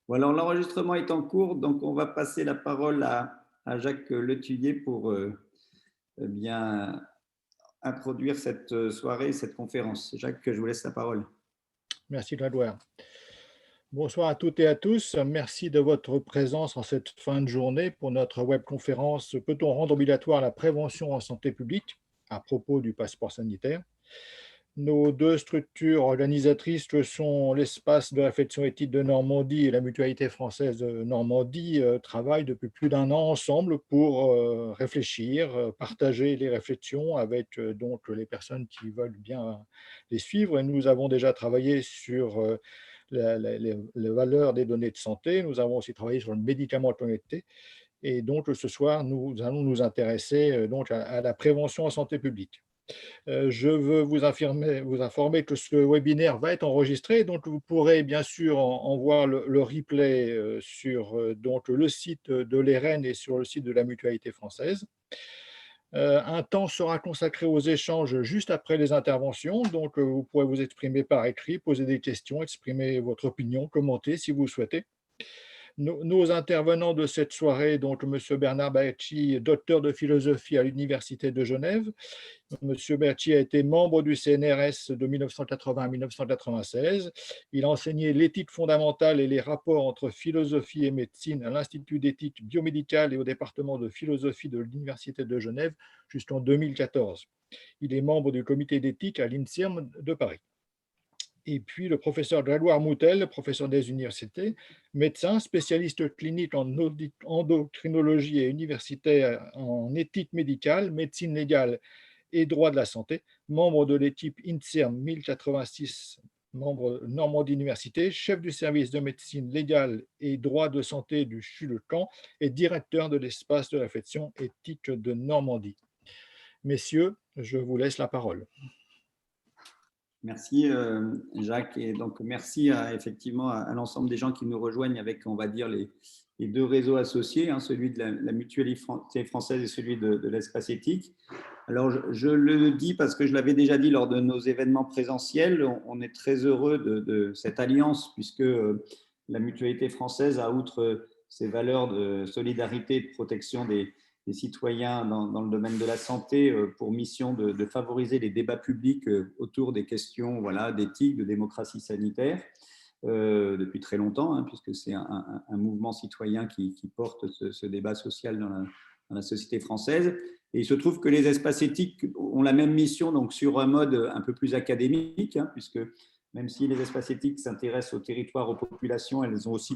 Bon, alors, l'enregistrement est en cours, donc on va passer la parole à Jacques Letuyer pour eh bien, introduire cette soirée, cette conférence. Jacques, je vous laisse la parole. Merci Grégoire. Bonsoir à toutes et à tous. Merci de votre présence en cette fin de journée pour notre webconférence Peut-on rendre obligatoire la prévention en santé publique à propos du passeport sanitaire? Nos deux structures organisatrices que sont l'Espace de réflexion éthique de Normandie et la Mutualité française de Normandie travaillent depuis plus d'un an ensemble pour réfléchir, partager les réflexions avec donc les personnes qui veulent bien les suivre. Et nous avons déjà travaillé sur les valeurs des données de santé. Nous avons aussi travaillé sur le médicament connecté. Et donc ce soir, nous allons nous intéresser donc à la prévention en santé publique. Je veux vous informer que ce webinaire va être enregistré, donc vous pourrez bien sûr en voir le replay sur donc le site de l'ERN et sur le site de la Mutualité française. Un temps sera consacré aux échanges juste après les interventions, donc vous pourrez vous exprimer par écrit, poser des questions, exprimer votre opinion, commenter si vous le souhaitez. Nos intervenants de cette soirée, donc Monsieur Bernard Bacci, docteur de philosophie à l'Université de Genève. Monsieur Berti a été membre du CNRS de 1980 à 1996. Il a enseigné l'éthique fondamentale et les rapports entre philosophie et médecine à l'Institut d'éthique biomédicale et au département de philosophie de l'Université de Genève jusqu'en 2014. Il est membre du comité d'éthique à l'INSERM de Paris. Et puis le professeur Grégoire Moutel, professeur des universités, médecin, spécialiste clinique en endocrinologie et universitaire en éthique médicale, médecine légale et droit de la santé, membre de l'équipe INSERM 1086, membre Normandie Université, chef du service de médecine légale et droit de santé du CHU de Caen et directeur de l'espace de réflexion éthique de Normandie. Messieurs, je vous laisse la parole. Merci Jacques, et donc merci effectivement à l'ensemble des gens qui nous rejoignent avec, on va dire, les deux réseaux associés, hein, celui de la Mutualité française et celui de l'espace éthique. Alors je le dis parce que je l'avais déjà dit lors de nos événements présentiels, on est très heureux de cette alliance puisque la Mutualité française a, outre ses valeurs de solidarité et de protection des citoyens dans le domaine de la santé, pour mission de favoriser les débats publics autour des questions, voilà, d'éthique, de démocratie sanitaire, depuis très longtemps, hein, puisque c'est un mouvement citoyen qui porte ce débat social dans la société française. Et il se trouve que les espaces éthiques ont la même mission, donc sur un mode un peu plus académique, hein, puisque même si les espaces éthiques s'intéressent aux territoires, aux populations, elles ont aussi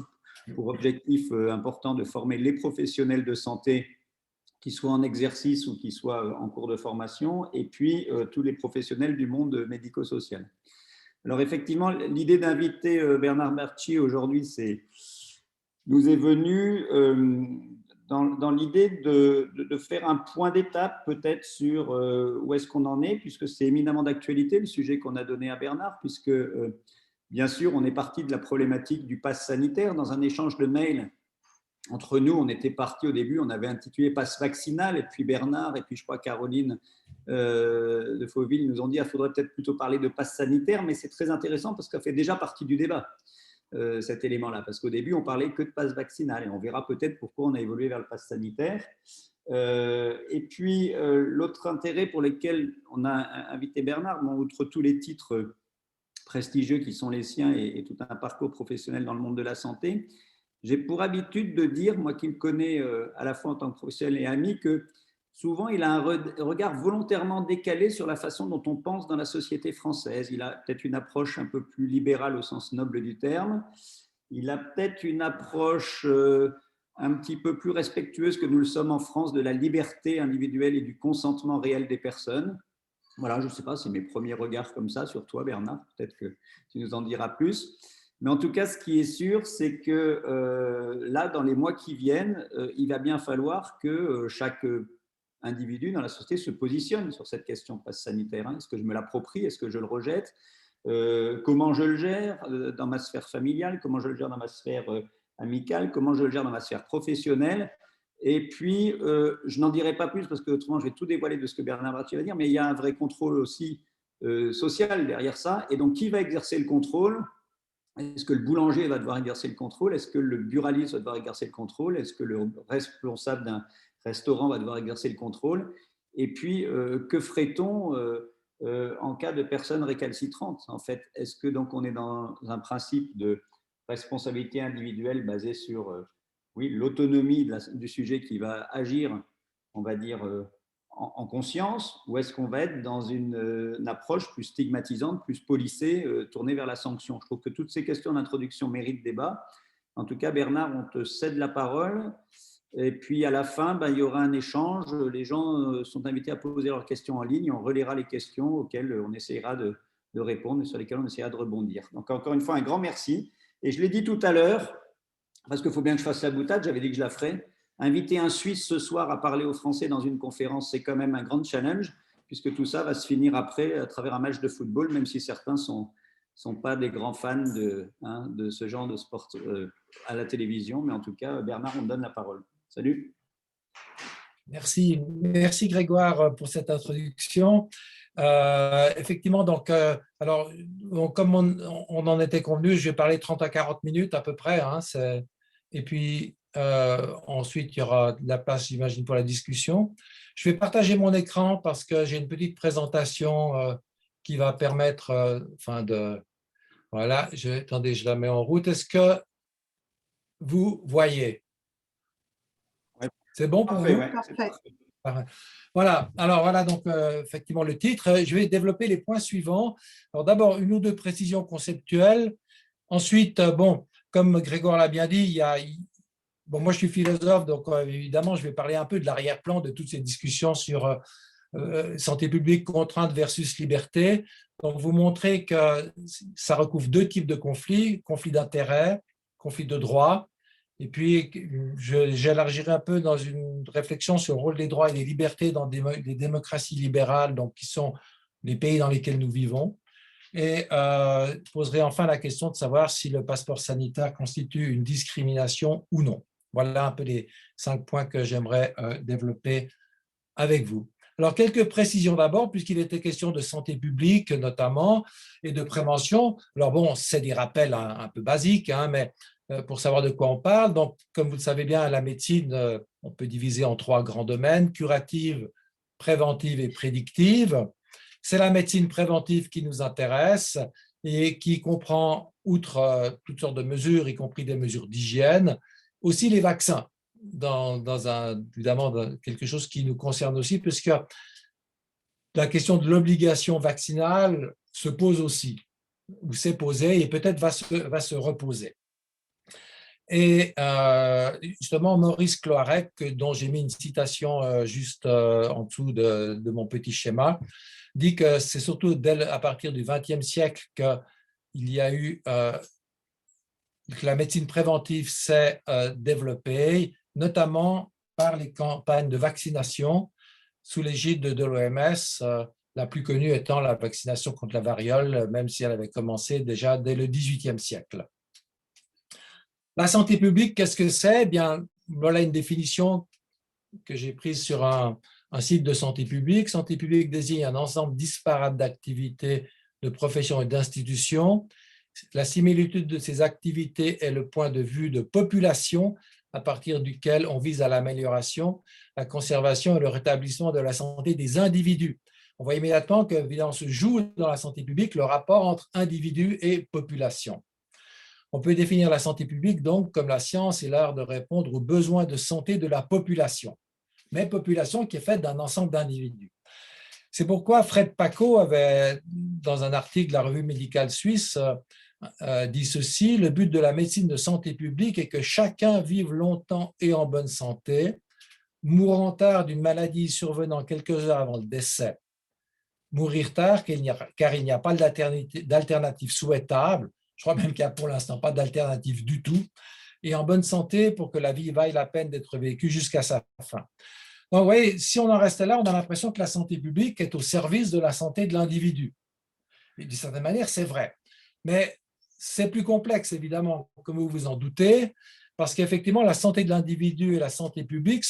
pour objectif important de former les professionnels de santé, qui soient en exercice ou qui soient en cours de formation, et puis tous les professionnels du monde médico-social. Alors effectivement, l'idée d'inviter Bernard Bacci aujourd'hui, nous est venue dans l'idée de faire un point d'étape peut-être sur où est-ce qu'on en est, puisque c'est éminemment d'actualité le sujet qu'on a donné à Bernard, puisque bien sûr on est parti de la problématique du pass sanitaire dans un échange de mails. Entre nous, on était parti au début, on avait intitulé passe vaccinal, et puis Bernard, et puis je crois Caroline de Fauville nous ont dit qu'il faudrait peut-être plutôt parler de passe sanitaire, mais c'est très intéressant parce que ça fait déjà partie du débat, cet élément-là, parce qu'au début, on parlait que de passe vaccinal, et on verra peut-être pourquoi on a évolué vers le passe sanitaire. Et puis, l'autre intérêt pour lequel on a invité Bernard, bon, outre tous les titres prestigieux qui sont les siens et tout un parcours professionnel dans le monde de la santé, j'ai pour habitude de dire, moi qui le connais à la fois en tant que professionnel et ami, que souvent il a un regard volontairement décalé sur la façon dont on pense dans la société française. Il a peut-être une approche un peu plus libérale au sens noble du terme. Il a peut-être une approche un petit peu plus respectueuse que nous le sommes en France de la liberté individuelle et du consentement réel des personnes. Voilà, je ne sais pas, c'est mes premiers regards comme ça sur toi, Bernard. Peut-être que tu nous en diras plus. Mais en tout cas, ce qui est sûr, c'est que là, dans les mois qui viennent, il va bien falloir que chaque individu dans la société se positionne sur cette question passe sanitaire. Hein. Est-ce que je me l'approprie? Est-ce que je le rejette? Comment je le gère dans ma sphère familiale? Comment je le gère dans ma sphère amicale? Comment je le gère dans ma sphère professionnelle? Et puis, je n'en dirai pas plus parce que autrement, je vais tout dévoiler de ce que Bernard Bacci va dire, mais il y a un vrai contrôle aussi social derrière ça. Et donc, qui va exercer le contrôle? Est-ce que le boulanger va devoir exercer le contrôle? Est-ce que le buraliste va devoir exercer le contrôle? Est-ce que le responsable d'un restaurant va devoir exercer le contrôle? Et puis, que ferait-on en cas de personnes récalcitrantes? En fait, est-ce que donc on est dans un principe de responsabilité individuelle basé sur oui, l'autonomie du sujet qui va agir, on va dire, en conscience, ou est-ce qu'on va être dans une approche plus stigmatisante, plus policée, tournée vers la sanction? Je trouve que toutes ces questions d'introduction méritent débat. En tout cas, Bernard, on te cède la parole. Et puis à la fin, ben, il y aura un échange. Les gens sont invités à poser leurs questions en ligne. On relaiera les questions auxquelles on essayera de répondre et sur lesquelles on essaiera de rebondir. Donc encore une fois, un grand merci. Et je l'ai dit tout à l'heure, parce qu'il faut bien que je fasse la boutade, j'avais dit que je la ferais. Inviter un Suisse ce soir à parler aux Français dans une conférence, c'est quand même un grand challenge, puisque tout ça va se finir après à travers un match de football, même si certains sont pas des grands fans de ce genre de sport à la télévision. Mais en tout cas, Bernard, on te donne la parole. Salut. Merci, merci Grégoire pour cette introduction. Effectivement, donc, comme on en était convenu, je vais parler 30 à 40 minutes à peu près. Et puis ensuite, il y aura de la place, j'imagine, pour la discussion. Je vais partager mon écran parce que j'ai une petite présentation qui va permettre, voilà, attendez, je la mets en route. Est-ce que vous voyez? C'est bon pour vous? Parfait. Voilà, alors voilà donc effectivement le titre. Je vais développer les points suivants. Alors d'abord, une ou deux précisions conceptuelles. Ensuite, bon, comme Grégoire l'a bien dit, bon, moi je suis philosophe, donc évidemment je vais parler un peu de l'arrière-plan de toutes ces discussions sur santé publique, contrainte versus liberté. Donc vous montrer que ça recouvre deux types de conflits, conflits d'intérêts, conflits de droits. Et puis, j'élargirai un peu dans une réflexion sur le rôle des droits et des libertés dans les démocraties libérales, donc qui sont les pays dans lesquels nous vivons. Et poserai enfin la question de savoir si le passeport sanitaire constitue une discrimination ou non. Voilà un peu les 5 points que j'aimerais développer avec vous. Alors, quelques précisions d'abord, puisqu'il était question de santé publique notamment et de prévention. Alors bon, c'est des rappels un peu basiques, mais pour savoir de quoi on parle. Donc, comme vous le savez bien, la médecine, on peut diviser en 3 grands domaines, curative, préventive et prédictive. C'est la médecine préventive qui nous intéresse et qui comprend, outre toutes sortes de mesures, y compris des mesures d'hygiène, aussi les vaccins, évidemment quelque chose qui nous concerne aussi, puisque la question de l'obligation vaccinale se pose aussi, ou s'est posée et peut-être va se reposer. Et justement, Maurice Cloarec, dont j'ai mis une citation juste en dessous de mon petit schéma, dit que c'est surtout à partir du XXe siècle qu'il y a eu, que la médecine préventive s'est développée, notamment par les campagnes de vaccination sous l'égide de l'OMS, la plus connue étant la vaccination contre la variole, même si elle avait commencé déjà dès le XVIIIe siècle. La santé publique, qu'est-ce que c'est? Eh bien, voilà une définition que j'ai prise sur un site de santé publique. Santé publique désigne un ensemble disparate d'activités, de professions et d'institutions. La similitude de ces activités est le point de vue de population à partir duquel on vise à l'amélioration, la conservation et le rétablissement de la santé des individus. On voit immédiatement que, évidemment, se joue dans la santé publique le rapport entre individu et population. On peut définir la santé publique donc comme la science et l'art de répondre aux besoins de santé de la population, mais population qui est faite d'un ensemble d'individus. C'est pourquoi Fred Paco avait, dans un article de la revue médicale suisse, dit ceci: le but de la médecine de santé publique est que chacun vive longtemps et en bonne santé, mourant tard d'une maladie survenant quelques heures avant le décès, mourir tard car il n'y a pas d'alternative souhaitable. Je crois même qu'il n'y a pour l'instant pas d'alternative du tout, et en bonne santé pour que la vie vaille la peine d'être vécue jusqu'à sa fin. Donc, vous voyez, si on en reste là, on a l'impression que la santé publique est au service de la santé de l'individu. Et d'une certaine manière, c'est vrai. Mais c'est plus complexe, évidemment, comme vous vous en doutez, parce qu'effectivement, la santé de l'individu et la santé publique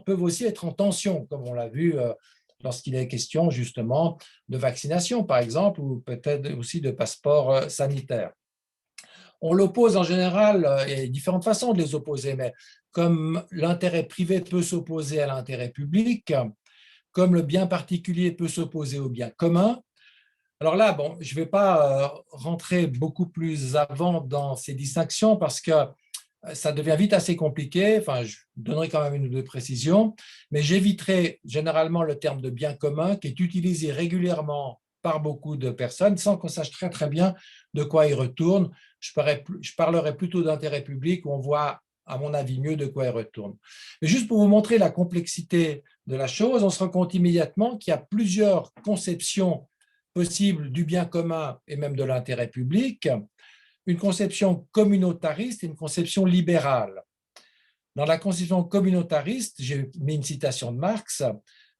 peuvent aussi être en tension, comme on l'a vu lorsqu'il est question justement de vaccination, par exemple, ou peut-être aussi de passeport sanitaire. On l'oppose en général, il y a différentes façons de les opposer, mais comme l'intérêt privé peut s'opposer à l'intérêt public, comme le bien particulier peut s'opposer au bien commun. Alors là, bon, je ne vais pas rentrer beaucoup plus avant dans ces distinctions parce que ça devient vite assez compliqué. Enfin, je donnerai quand même une ou deux précisions, mais j'éviterai généralement le terme de bien commun qui est utilisé régulièrement par beaucoup de personnes sans qu'on sache très très bien de quoi il retourne. Je parlerai plutôt d'intérêt public où on voit, à mon avis, mieux de quoi il retourne. Mais juste pour vous montrer la complexité de la chose, on se rend compte immédiatement qu'il y a plusieurs conceptions possibles du bien commun et même de l'intérêt public. Une conception communautariste et une conception libérale. Dans la conception communautariste, j'ai mis une citation de Marx,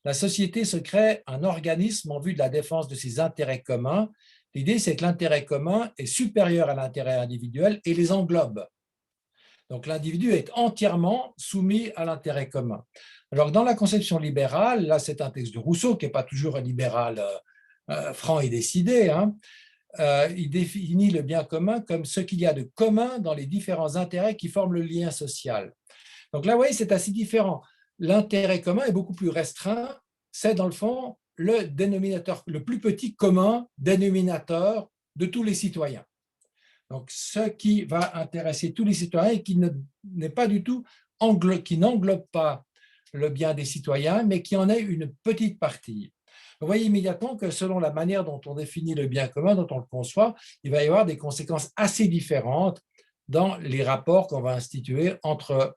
la société se crée un organisme en vue de la défense de ses intérêts communs. L'idée, c'est que l'intérêt commun est supérieur à l'intérêt individuel et les englobe. Donc, l'individu est entièrement soumis à l'intérêt commun. Alors, dans la conception libérale, là, c'est un texte de Rousseau qui n'est pas toujours un libéral franc et décidé, hein. Il définit le bien commun comme ce qu'il y a de commun dans les différents intérêts qui forment le lien social. Donc là, vous voyez, c'est assez différent. L'intérêt commun est beaucoup plus restreint. C'est dans le fond le dénominateur, le plus petit commun dénominateur de tous les citoyens. Donc, ce qui va intéresser tous les citoyens et qui n'est pas du tout, qui n'englobe pas le bien des citoyens, mais qui en est une petite partie. Vous voyez immédiatement que selon la manière dont on définit le bien commun, dont on le conçoit, il va y avoir des conséquences assez différentes dans les rapports qu'on va instituer entre,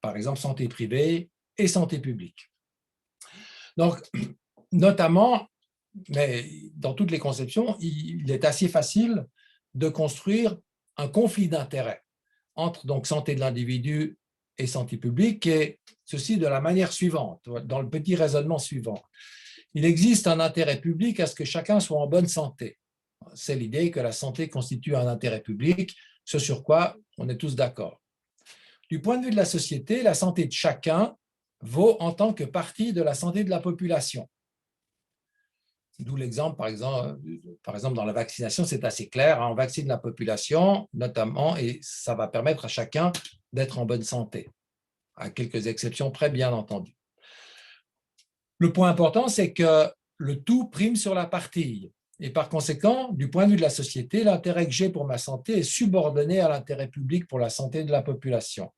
par exemple, santé privée et santé publique. Donc, notamment, mais dans toutes les conceptions, il est assez facile de construire un conflit d'intérêts entre donc santé de l'individu et santé publique, et ceci de la manière suivante, dans le petit raisonnement suivant. Il existe un intérêt public à ce que chacun soit en bonne santé. C'est l'idée que la santé constitue un intérêt public, ce sur quoi on est tous d'accord. Du point de vue de la société, la santé de chacun vaut en tant que partie de la santé de la population. D'où l'exemple, par exemple, dans la vaccination, c'est assez clair, on vaccine la population, notamment, et ça va permettre à chacun d'être en bonne santé, à quelques exceptions près, bien entendu. Le point important, c'est que le tout prime sur la partie. Et par conséquent, du point de vue de la société, l'intérêt que j'ai pour ma santé est subordonné à l'intérêt public pour la santé de la population.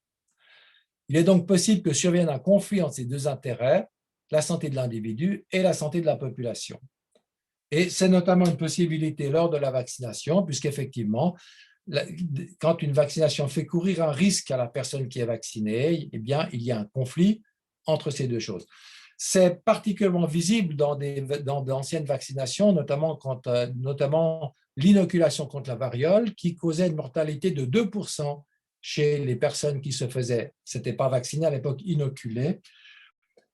Il est donc possible que survienne un conflit entre ces deux intérêts, la santé de l'individu et la santé de la population. Et c'est notamment une possibilité lors de la vaccination, puisqu'effectivement, quand une vaccination fait courir un risque à la personne qui est vaccinée, eh bien, il y a un conflit entre ces deux choses. C'est particulièrement visible dans d'anciennes vaccinations, notamment l'inoculation contre la variole, qui causait une mortalité de 2% chez les personnes qui se faisaient, c'était pas vacciné à l'époque, inoculé,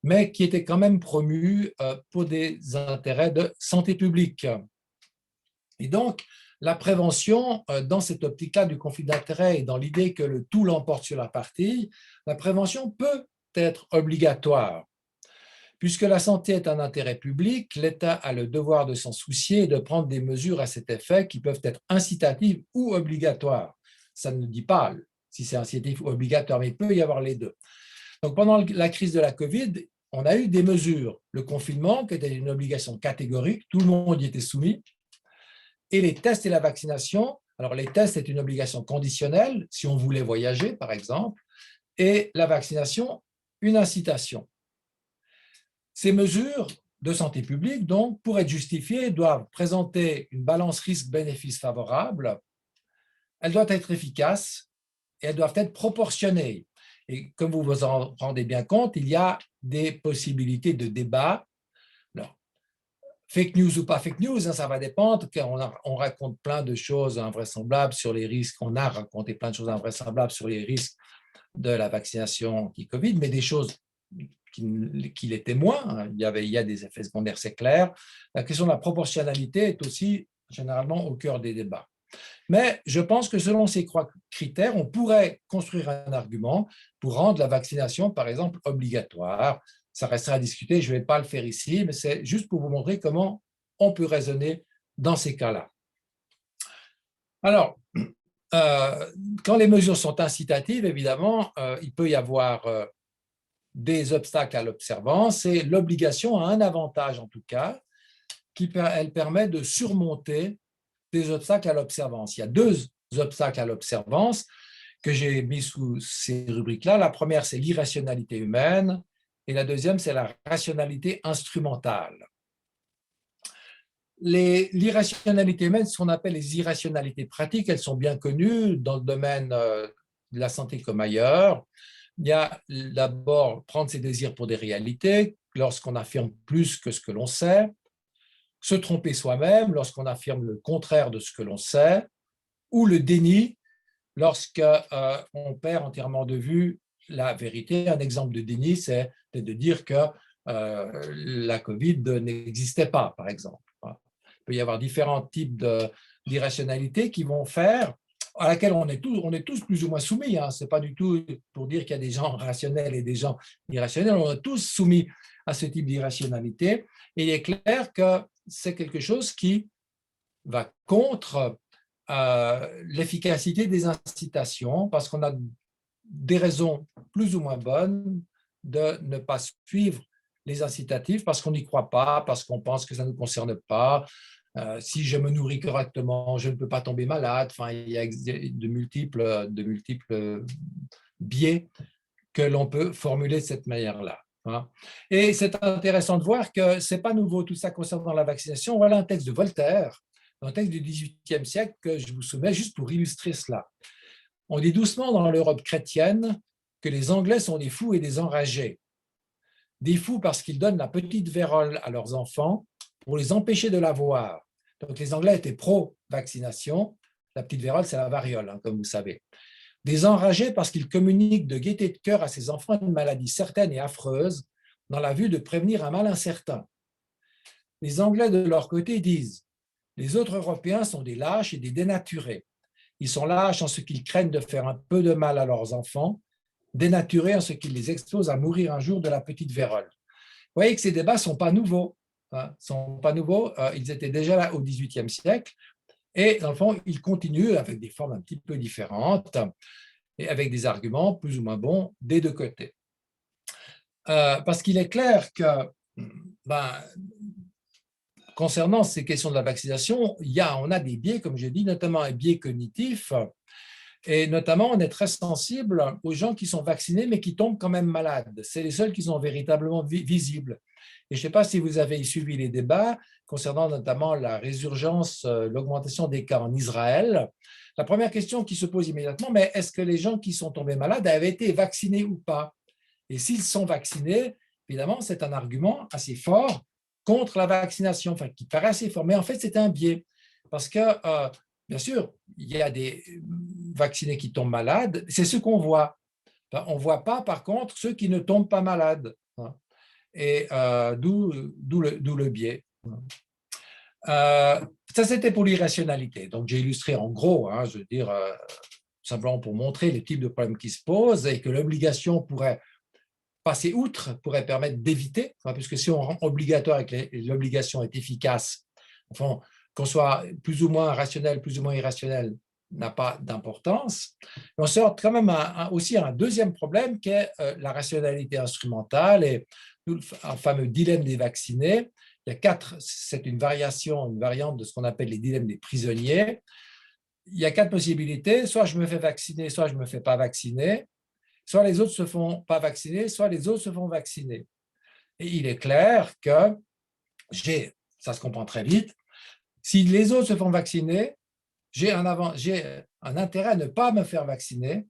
mais qui était quand même promue pour des intérêts de santé publique. Et donc, la prévention, dans cette optique-là du conflit d'intérêts et dans l'idée que le tout l'emporte sur la partie, la prévention peut être obligatoire. Puisque la santé est un intérêt public, l'État a le devoir de s'en soucier et de prendre des mesures à cet effet qui peuvent être incitatives ou obligatoires. Ça ne dit pas si c'est incitatif ou obligatoire, mais il peut y avoir les deux. Donc, pendant la crise de la COVID, on a eu des mesures. Le confinement, qui était une obligation catégorique, tout le monde y était soumis, et les tests et la vaccination. Alors, les tests, c'est une obligation conditionnelle, si on voulait voyager, par exemple, et la vaccination, une incitation. Ces mesures de santé publique, donc, pour être justifiées, doivent présenter une balance risque-bénéfice favorable, elles doivent être efficaces et elles doivent être proportionnées. Et comme vous vous en rendez bien compte, il y a des possibilités de débat. Alors, fake news ou pas fake news, ça va dépendre, car on raconte plein de choses invraisemblables sur les risques, on a raconté plein de choses invraisemblables sur les risques de la vaccination anti-Covid, mais des choses qui l'étaient moins. Il y a des effets secondaires, c'est clair. La question de la proportionnalité est aussi généralement au cœur des débats. Mais je pense que selon ces critères, on pourrait construire un argument pour rendre la vaccination, par exemple, obligatoire. Ça restera à discuter, je ne vais pas le faire ici, mais c'est juste pour vous montrer comment on peut raisonner dans ces cas-là. Alors, quand les mesures sont incitatives, évidemment, il peut y avoir des obstacles à l'observance et l'obligation a un avantage en tout cas, elle permet de surmonter des obstacles à l'observance. Il y a deux obstacles à l'observance que j'ai mis sous ces rubriques-là. La première, c'est l'irrationalité humaine et la deuxième, c'est la rationalité instrumentale. L'irrationalité humaine, ce qu'on appelle les irrationalités pratiques, elles sont bien connues dans le domaine de la santé comme ailleurs. Il y a d'abord prendre ses désirs pour des réalités lorsqu'on affirme plus que ce que l'on sait, se tromper soi-même lorsqu'on affirme le contraire de ce que l'on sait, ou le déni lorsqu'on perd entièrement de vue la vérité. Un exemple de déni, c'est de dire que la Covid n'existait pas, par exemple. Il peut y avoir différents types d'irrationalité qui vont faire, à laquelle on est tous plus ou moins soumis. Ce n'est pas du tout pour dire qu'il y a des gens rationnels et des gens irrationnels. On est tous soumis à ce type d'irrationalité. Et il est clair que c'est quelque chose qui va contre l'efficacité des incitations, parce qu'on a des raisons plus ou moins bonnes de ne pas suivre les incitatifs, parce qu'on n'y croit pas, parce qu'on pense que ça ne nous concerne pas. Si je me nourris correctement, je ne peux pas tomber malade. Enfin, il y a de multiples biais que l'on peut formuler de cette manière-là. Et c'est intéressant de voir que ce n'est pas nouveau tout ça concernant la vaccination. Voilà un texte de Voltaire, un texte du XVIIIe siècle que je vous soumets juste pour illustrer cela. On dit doucement dans l'Europe chrétienne que les Anglais sont des fous et des enragés. Des fous parce qu'ils donnent la petite vérole à leurs enfants pour les empêcher de l'avoir. Donc les Anglais étaient pro-vaccination. La petite vérole, c'est la variole, comme vous savez. Des enragés parce qu'ils communiquent de gaieté de cœur à ces enfants une maladie certaine et affreuse dans la vue de prévenir un mal incertain. Les Anglais, de leur côté, disent « Les autres Européens sont des lâches et des dénaturés. Ils sont lâches en ce qu'ils craignent de faire un peu de mal à leurs enfants, dénaturés en ce qu'ils les exposent à mourir un jour de la petite vérole. » Vous voyez que ces débats ne sont pas nouveaux. Ils étaient déjà là au XVIIIe siècle. Et dans le fond, ils continuent avec des formes un petit peu différentes et avec des arguments plus ou moins bons des deux côtés. Parce qu'il est clair que, concernant ces questions de la vaccination, on a des biais, comme j'ai dit, notamment un biais cognitif. Et notamment, on est très sensible aux gens qui sont vaccinés mais qui tombent quand même malades. C'est les seuls qui sont véritablement visibles. Et je ne sais pas si vous avez suivi les débats concernant notamment la résurgence, l'augmentation des cas en Israël. La première question qui se pose immédiatement, mais est-ce que les gens qui sont tombés malades avaient été vaccinés ou pas? Et s'ils sont vaccinés, évidemment, c'est un argument assez fort contre la vaccination, enfin qui paraît assez fort. Mais en fait, c'est un biais. Parce que, bien sûr, il y a des vaccinés qui tombent malades, c'est ce qu'on voit. On ne voit pas, par contre, ceux qui ne tombent pas malades. Et d'où le biais. Ça, c'était pour l'irrationalité. Donc, j'ai illustré en gros, je veux dire, simplement pour montrer les types de problèmes qui se posent et que l'obligation pourrait passer outre, pourrait permettre d'éviter, puisque si on rend obligatoire et que l'obligation est efficace, enfin, qu'on soit plus ou moins rationnel, plus ou moins irrationnel, n'a pas d'importance. On sort quand même aussi un deuxième problème qui est la rationalité instrumentale et un fameux dilemme des vaccinés. Il y a 4, c'est une variante de ce qu'on appelle les dilemmes des prisonniers. Il y a 4 possibilités, soit je me fais vacciner, soit je ne me fais pas vacciner, soit les autres ne se font pas vacciner, soit les autres se font vacciner. Et il est clair que ça se comprend très vite, si les autres se font vacciner, j'ai un intérêt à ne pas me faire vacciner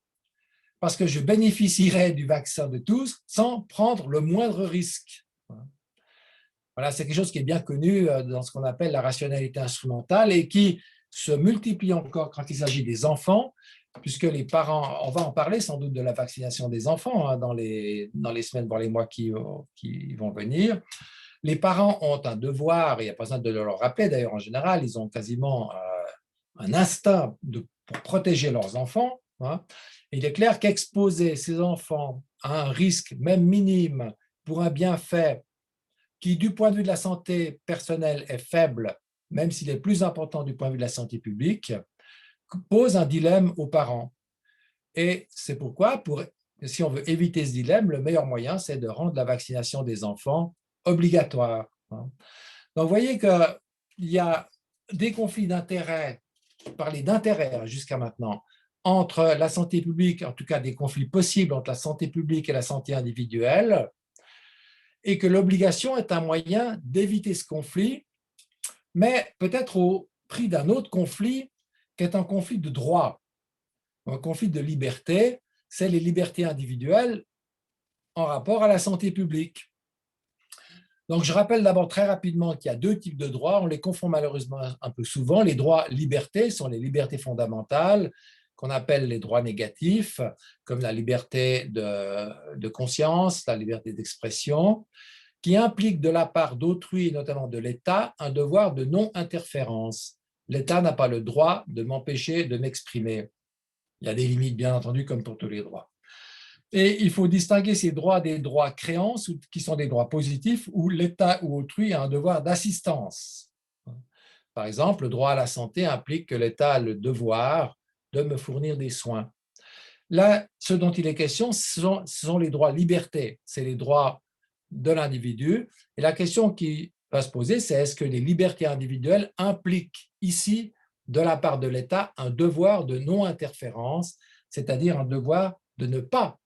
parce que je bénéficierai du vaccin de tous sans prendre le moindre risque. Voilà, c'est quelque chose qui est bien connu dans ce qu'on appelle la rationalité instrumentale et qui se multiplie encore quand il s'agit des enfants, puisque les parents, on va en parler sans doute de la vaccination des enfants dans les semaines, voire les mois qui vont venir. Les parents ont un devoir, il n'y a pas besoin de leur rappeler d'ailleurs en général, ils ont quasiment un instinct pour protéger leurs enfants. Il est clair qu'exposer ces enfants à un risque, même minime, pour un bienfait qui, du point de vue de la santé personnelle, est faible, même s'il est plus important du point de vue de la santé publique, pose un dilemme aux parents. Et c'est pourquoi, si on veut éviter ce dilemme, le meilleur moyen, c'est de rendre la vaccination des enfants obligatoire. Donc, vous voyez qu'il y a des conflits d'intérêts, parler d'intérêts jusqu'à maintenant, entre la santé publique, en tout cas des conflits possibles entre la santé publique et la santé individuelle, et que l'obligation est un moyen d'éviter ce conflit, mais peut-être au prix d'un autre conflit, qui est un conflit de droit, un conflit de liberté, c'est les libertés individuelles en rapport à la santé publique. Donc, je rappelle d'abord très rapidement qu'il y a deux types de droits, on les confond malheureusement un peu souvent. Les droits libertés sont les libertés fondamentales, qu'on appelle les droits négatifs, comme la liberté de conscience, la liberté d'expression, qui impliquent de la part d'autrui, et notamment de l'État, un devoir de non-interférence. L'État n'a pas le droit de m'empêcher de m'exprimer. Il y a des limites, bien entendu, comme pour tous les droits. Et il faut distinguer ces droits des droits créances, qui sont des droits positifs, où l'État ou autrui a un devoir d'assistance. Par exemple, le droit à la santé implique que l'État a le devoir de me fournir des soins. Là, ce dont il est question, ce sont les droits libertés, c'est les droits de l'individu. Et la question qui va se poser, c'est est-ce que les libertés individuelles impliquent ici, de la part de l'État, un devoir de non-interférence, c'est-à-dire un devoir de ne pas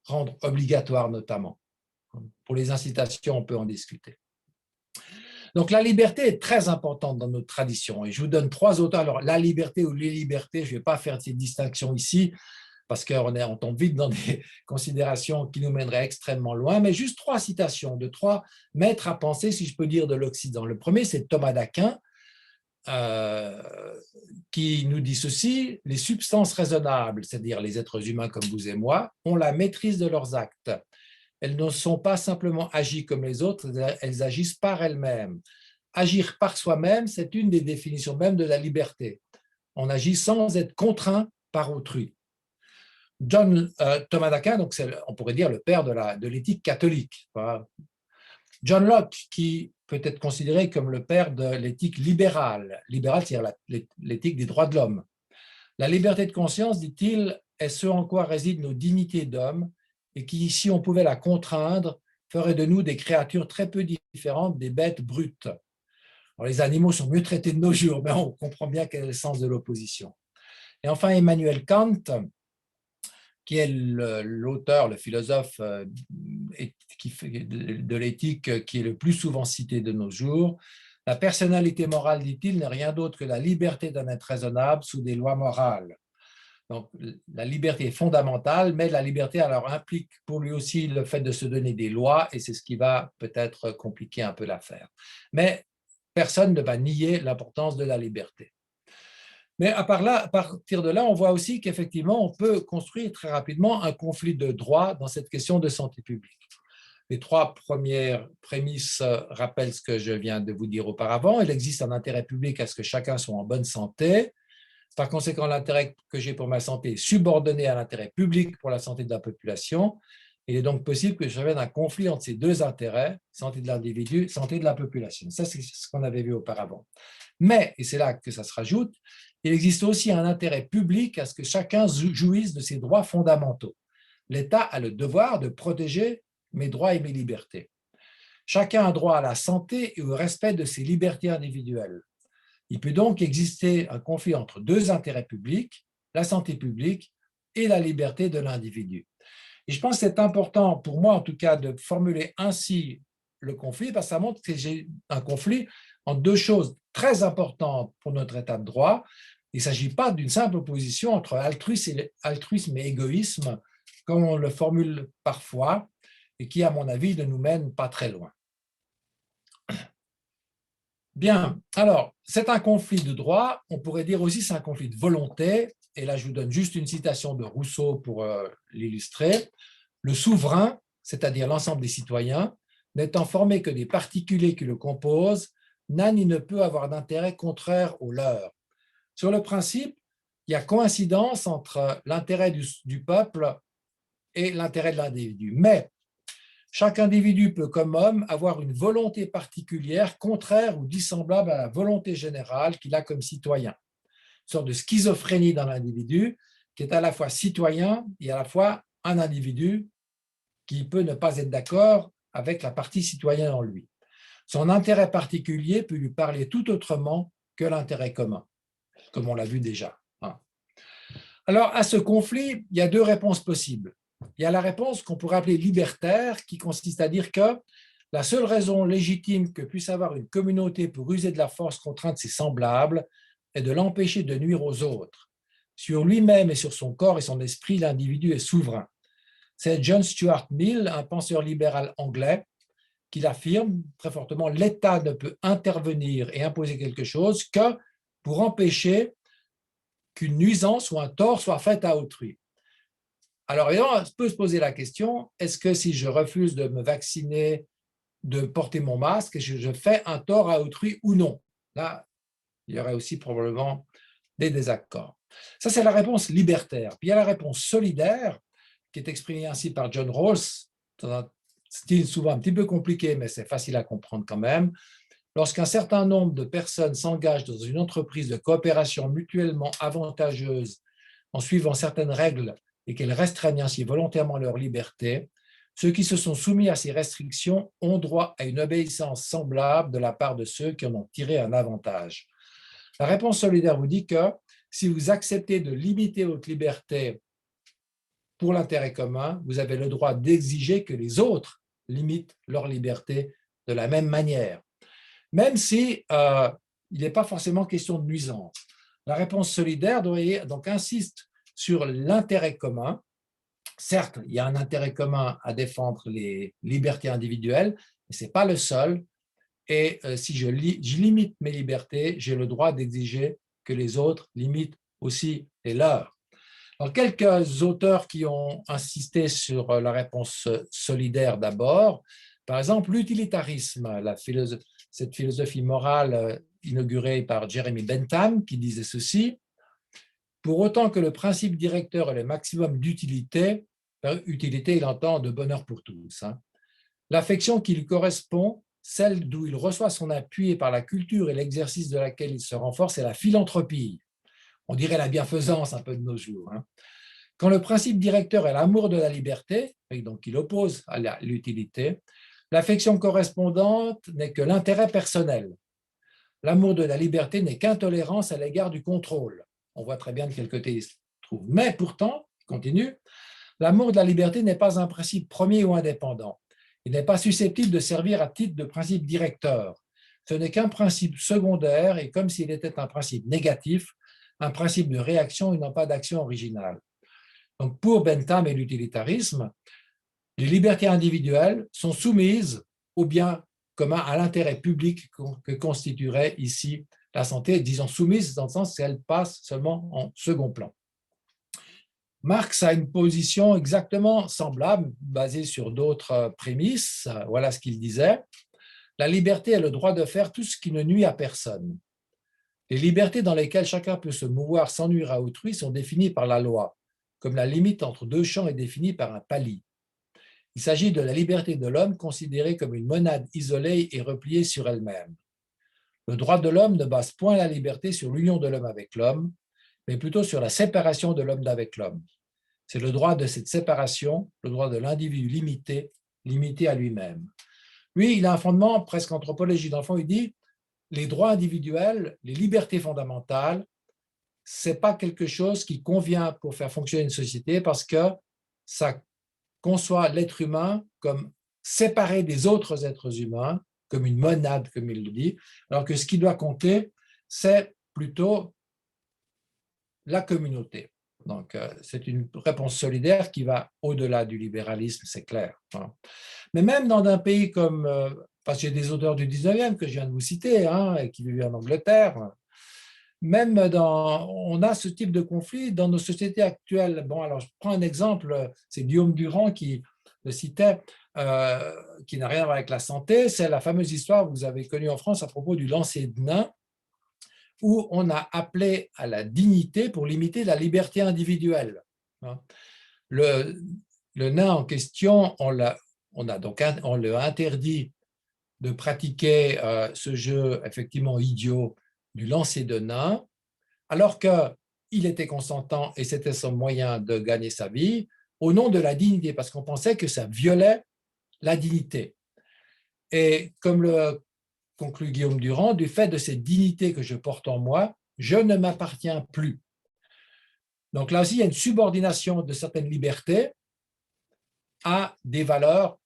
rendre obligatoire notamment. Pour les incitations, on peut en discuter. Donc, la liberté est très importante dans notre tradition. Et je vous donne trois auteurs. Alors, la liberté ou les libertés, je ne vais pas faire ces distinctions ici, parce qu'on tombe vite dans des considérations qui nous mèneraient extrêmement loin, mais juste trois citations de trois maîtres à penser, si je peux dire, de l'Occident. Le premier, c'est Thomas d'Aquin, qui nous dit ceci: les substances raisonnables, c'est-à-dire les êtres humains comme vous et moi, ont la maîtrise de leurs actes. Elles ne sont pas simplement agies comme les autres, elles agissent par elles-mêmes. Agir par soi-même, c'est une des définitions même de la liberté. On agit sans être contraint par autrui. Thomas d'Aquin, donc on pourrait dire le père de l'éthique catholique. John Locke, qui peut être considéré comme le père de l'éthique libérale. Libérale, c'est-à-dire l'éthique des droits de l'homme. La liberté de conscience, dit-il, est ce en quoi résident nos dignités d'homme et qui, si on pouvait la contraindre, ferait de nous des créatures très peu différentes des bêtes brutes. Alors, les animaux sont mieux traités de nos jours, mais on comprend bien quel est le sens de l'opposition. Et enfin, Emmanuel Kant, qui est l'auteur, le philosophe de l'éthique qui est le plus souvent cité de nos jours. La personnalité morale, dit-il, n'est rien d'autre que la liberté d'un être raisonnable sous des lois morales. Donc, la liberté est fondamentale, mais la liberté alors implique pour lui aussi le fait de se donner des lois, et c'est ce qui va peut-être compliquer un peu l'affaire. Mais personne ne va nier l'importance de la liberté. Mais à partir de là, on voit aussi qu'effectivement, on peut construire très rapidement un conflit de droits dans cette question de santé publique. Les trois premières prémices rappellent ce que je viens de vous dire auparavant. Il existe un intérêt public à ce que chacun soit en bonne santé. Par conséquent, l'intérêt que j'ai pour ma santé est subordonné à l'intérêt public pour la santé de la population. Il est donc possible que je revienne un conflit entre ces deux intérêts, santé de l'individu, santé de la population. Ça, c'est ce qu'on avait vu auparavant. Mais, et c'est là que ça se rajoute, il existe aussi un intérêt public à ce que chacun jouisse de ses droits fondamentaux. L'État a le devoir de protéger mes droits et mes libertés. Chacun a droit à la santé et au respect de ses libertés individuelles. Il peut donc exister un conflit entre deux intérêts publics, la santé publique et la liberté de l'individu. Et je pense que c'est important pour moi, en tout cas, de formuler ainsi le conflit, parce que ça montre que j'ai un conflit entre deux choses très importantes pour notre état de droit. Il ne s'agit pas d'une simple opposition entre altruisme et égoïsme, comme on le formule parfois, et qui, à mon avis, ne nous mène pas très loin. Bien, alors, c'est un conflit de droit, on pourrait dire aussi c'est un conflit de volonté, et là je vous donne juste une citation de Rousseau pour l'illustrer. Le souverain, c'est-à-dire l'ensemble des citoyens, n'étant formé que des particuliers qui le composent, n'a ni ne peut avoir d'intérêt contraire au leur. Sur le principe, il y a coïncidence entre l'intérêt du peuple et l'intérêt de l'individu. Mais chaque individu peut, comme homme, avoir une volonté particulière, contraire ou dissemblable à la volonté générale qu'il a comme citoyen. sorte de schizophrénie dans l'individu qui est à la fois citoyen et à la fois un individu qui peut ne pas être d'accord avec la partie citoyenne en lui. Son intérêt particulier peut lui parler tout autrement que l'intérêt commun, comme on l'a vu déjà. Alors, à ce conflit, il y a deux réponses possibles. Il y a la réponse qu'on pourrait appeler libertaire, qui consiste à dire que la seule raison légitime que puisse avoir une communauté pour user de la force contre ses semblables est de l'empêcher de nuire aux autres. Sur lui-même et sur son corps et son esprit, l'individu est souverain. C'est John Stuart Mill, un penseur libéral anglais, qui l'affirme très fortement, l'État ne peut intervenir et imposer quelque chose que pour empêcher qu'une nuisance ou un tort soit fait à autrui. Alors, on peut se poser la question, est-ce que si je refuse de me vacciner, de porter mon masque, je fais un tort à autrui ou non? Là, il y aurait aussi probablement des désaccords. Ça, c'est la réponse libertaire. Puis il y a la réponse solidaire, qui est exprimée ainsi par John Rawls, dans un style souvent un petit peu compliqué, mais c'est facile à comprendre quand même. Lorsqu'un certain nombre de personnes s'engagent dans une entreprise de coopération mutuellement avantageuse en suivant certaines règles et qu'elles restreignent ainsi volontairement leur liberté, ceux qui se sont soumis à ces restrictions ont droit à une obéissance semblable de la part de ceux qui en ont tiré un avantage. La réponse solidaire vous dit que si vous acceptez de limiter votre liberté pour l'intérêt commun, vous avez le droit d'exiger que les autres limitent leur liberté de la même manière. Même si il n'est pas forcément question de nuisance. La réponse solidaire donc insiste sur l'intérêt commun. Certes, il y a un intérêt commun à défendre les libertés individuelles, mais ce n'est pas le seul. Et si je limite mes libertés, j'ai le droit d'exiger que les autres limitent aussi les leurs. Alors, quelques auteurs qui ont insisté sur la réponse solidaire d'abord, par exemple, l'utilitarisme, cette philosophie morale inaugurée par Jeremy Bentham, qui disait ceci: pour autant que le principe directeur est le maximum d'utilité, par utilité, il entend de bonheur pour tous, l'affection qui lui correspond, celle d'où il reçoit son appui et par la culture et l'exercice de laquelle il se renforce, c'est la philanthropie. On dirait la bienfaisance un peu de nos jours. Quand le principe directeur est l'amour de la liberté, et donc il oppose à l'utilité, l'affection correspondante n'est que l'intérêt personnel. L'amour de la liberté n'est qu'intolérance à l'égard du contrôle. On voit très bien de quel côté il se trouve. Mais pourtant, il continue, l'amour de la liberté n'est pas un principe premier ou indépendant. Il n'est pas susceptible de servir à titre de principe directeur. Ce n'est qu'un principe secondaire et comme s'il était un principe négatif, un principe de réaction et non pas d'action originale. Donc pour Bentham et l'utilitarisme, les libertés individuelles sont soumises au bien commun, à l'intérêt public que constituerait ici la santé, disons soumises dans le sens qu'elle passe seulement en second plan. Marx a une position exactement semblable, basée sur d'autres prémices. Voilà ce qu'il disait. La liberté est le droit de faire tout ce qui ne nuit à personne. Les libertés dans lesquelles chacun peut se mouvoir sans nuire à autrui sont définies par la loi, comme la limite entre deux champs est définie par un pali. Il s'agit de la liberté de l'homme considérée comme une monade isolée et repliée sur elle-même. Le droit de l'homme ne base point la liberté sur l'union de l'homme avec l'homme, mais plutôt sur la séparation de l'homme d'avec l'homme. C'est le droit de cette séparation, le droit de l'individu limité à lui-même. Lui, il a un fondement presque anthropologique. Dans le fond, il dit les droits individuels, les libertés fondamentales, ce n'est pas quelque chose qui convient pour faire fonctionner une société parce que ça conçoit l'être humain comme séparé des autres êtres humains, comme une monade, comme il le dit, alors que ce qui doit compter, c'est plutôt la communauté. Donc, c'est une réponse solidaire qui va au-delà du libéralisme, c'est clair. Mais même dans un pays comme, parce qu'il y a des auteurs du 19e que je viens de vous citer, et qui vivent en Angleterre, même on a ce type de conflit dans nos sociétés actuelles. Bon, alors je prends un exemple, c'est Guillaume Durand qui le citait, qui n'a rien à voir avec la santé, c'est la fameuse histoire que vous avez connue en France à propos du lancer de nain, où on a appelé à la dignité pour limiter la liberté individuelle. Le nain en question, on l'a interdit de pratiquer ce jeu effectivement idiot du lancer de nain, alors qu'il était consentant et c'était son moyen de gagner sa vie, au nom de la dignité, parce qu'on pensait que ça violait la dignité. Et comme le conclut Guillaume Durand, du fait de cette dignité que je porte en moi, je ne m'appartiens plus. Donc là aussi, il y a une subordination de certaines libertés à des valeurs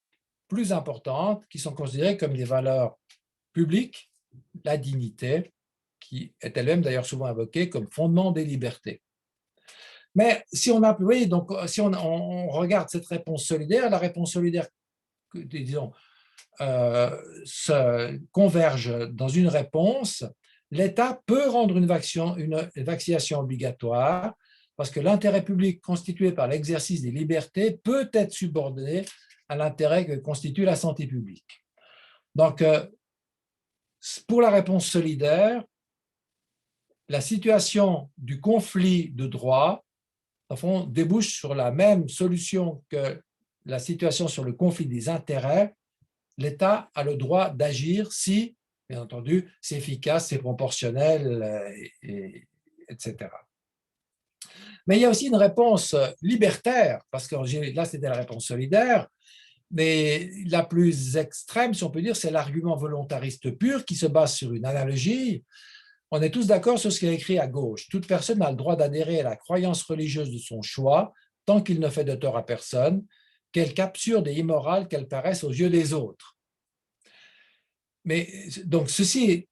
plus importantes qui sont considérées comme des valeurs publiques, la dignité, qui est elle-même d'ailleurs souvent invoquée comme fondement des libertés. Mais si on a, oui, donc si on regarde cette réponse solidaire, la réponse solidaire, disons, se converge dans une réponse, l'État peut rendre une vaccination obligatoire parce que l'intérêt public constitué par l'exercice des libertés peut être subordonné à l'intérêt que constitue la santé publique. Donc, pour la réponse solidaire, la situation du conflit de droit, en fond, débouche sur la même solution que la situation sur le conflit des intérêts. L'État a le droit d'agir si, bien entendu, c'est efficace, c'est proportionnel, etc. Mais il y a aussi une réponse libertaire, parce que là, c'était la réponse solidaire, mais la plus extrême, si on peut dire, c'est l'argument volontariste pur qui se base sur une analogie. On est tous d'accord sur ce qui est écrit à gauche. Toute personne a le droit d'adhérer à la croyance religieuse de son choix, tant qu'il ne fait de tort à personne, quelque absurde et immorale qu'elle paraisse aux yeux des autres. Mais donc, ceci,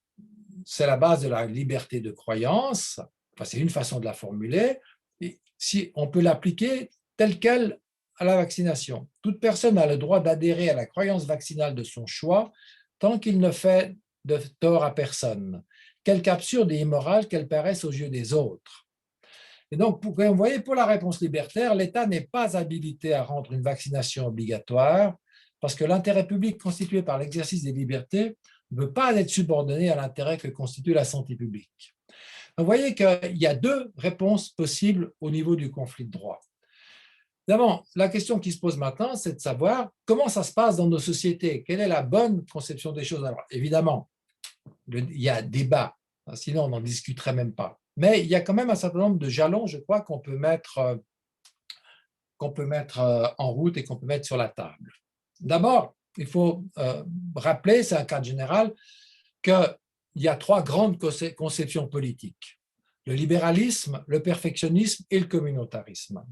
c'est la base de la liberté de croyance. Enfin, c'est une façon de la formuler. Et si on peut l'appliquer telle quelle à la vaccination. Toute personne a le droit d'adhérer à la croyance vaccinale de son choix, tant qu'il ne fait de tort à personne, quelque absurde et immorale qu'elle paraisse aux yeux des autres. Et donc, vous voyez, pour la réponse libertaire, l'État n'est pas habilité à rendre une vaccination obligatoire parce que l'intérêt public constitué par l'exercice des libertés ne veut pas être subordonné à l'intérêt que constitue la santé publique. Vous voyez qu'il y a deux réponses possibles au niveau du conflit de droit. D'abord, la question qui se pose maintenant, c'est de savoir comment ça se passe dans nos sociétés, quelle est la bonne conception des choses. Alors, évidemment, il y a débat, sinon on n'en discuterait même pas. Mais il y a quand même un certain nombre de jalons, je crois, qu'on peut mettre en route et qu'on peut mettre sur la table. D'abord, il faut rappeler, c'est un cadre général, qu'il y a trois grandes conceptions politiques. Le libéralisme, le perfectionnisme et le communautarisme.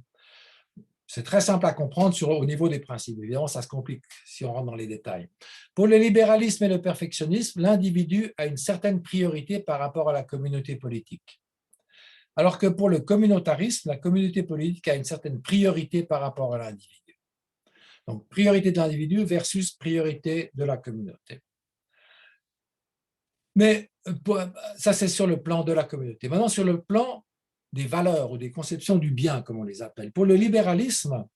C'est très simple à comprendre au niveau des principes. Évidemment, ça se complique si on rentre dans les détails. Pour le libéralisme et le perfectionnisme, l'individu a une certaine priorité par rapport à la communauté politique. Alors que pour le communautarisme, la communauté politique a une certaine priorité par rapport à l'individu. Donc, priorité de l'individu versus priorité de la communauté. Mais ça, c'est sur le plan de la communauté. Maintenant, sur le plan des valeurs ou des conceptions du bien, comme on les appelle. Pour le libéralisme,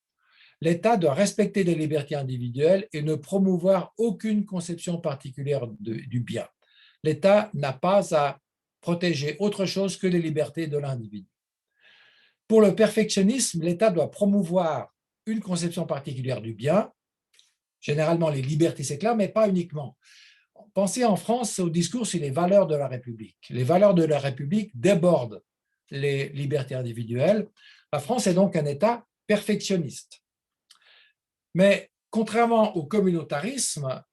l'État doit respecter les libertés individuelles et ne promouvoir aucune conception particulière du bien. L'État n'a pas à protéger autre chose que les libertés de l'individu. Pour le perfectionnisme, l'État doit promouvoir une conception particulière du bien, généralement les libertés, c'est clair, mais pas uniquement. Pensez en France au discours sur les valeurs de la République. Les valeurs de la République débordent les libertés individuelles. La France est donc un État perfectionniste. Mais contrairement au communautarisme,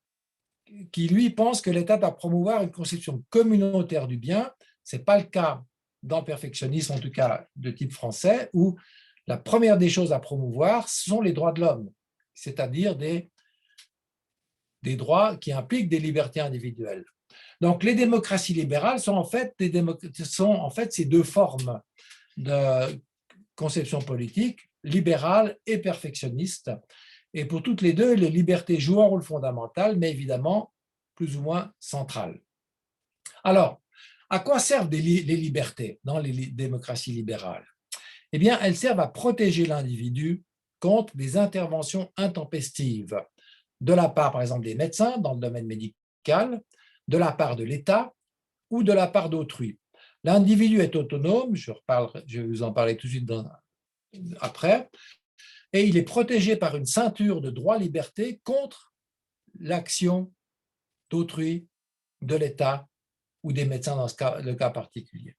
qui lui pense que l'État doit promouvoir une conception communautaire du bien, ce n'est pas le cas dans le perfectionnisme, en tout cas de type français, où la première des choses à promouvoir, ce sont les droits de l'homme, c'est-à-dire des droits qui impliquent des libertés individuelles. Donc, les démocraties libérales sont en fait ces deux formes de conception politique, libérale et perfectionniste. Et pour toutes les deux, les libertés jouent un rôle fondamental, mais évidemment plus ou moins central. Alors, à quoi servent les libertés dans les démocraties libérales? Eh bien, elles servent à protéger l'individu contre des interventions intempestives de la part, par exemple, des médecins dans le domaine médical, de la part de l'État ou de la part d'autrui. L'individu est autonome, je vais vous en parler tout de suite après, et il est protégé par une ceinture de droits-libertés contre l'action d'autrui, de l'État ou des médecins dans le cas particulier.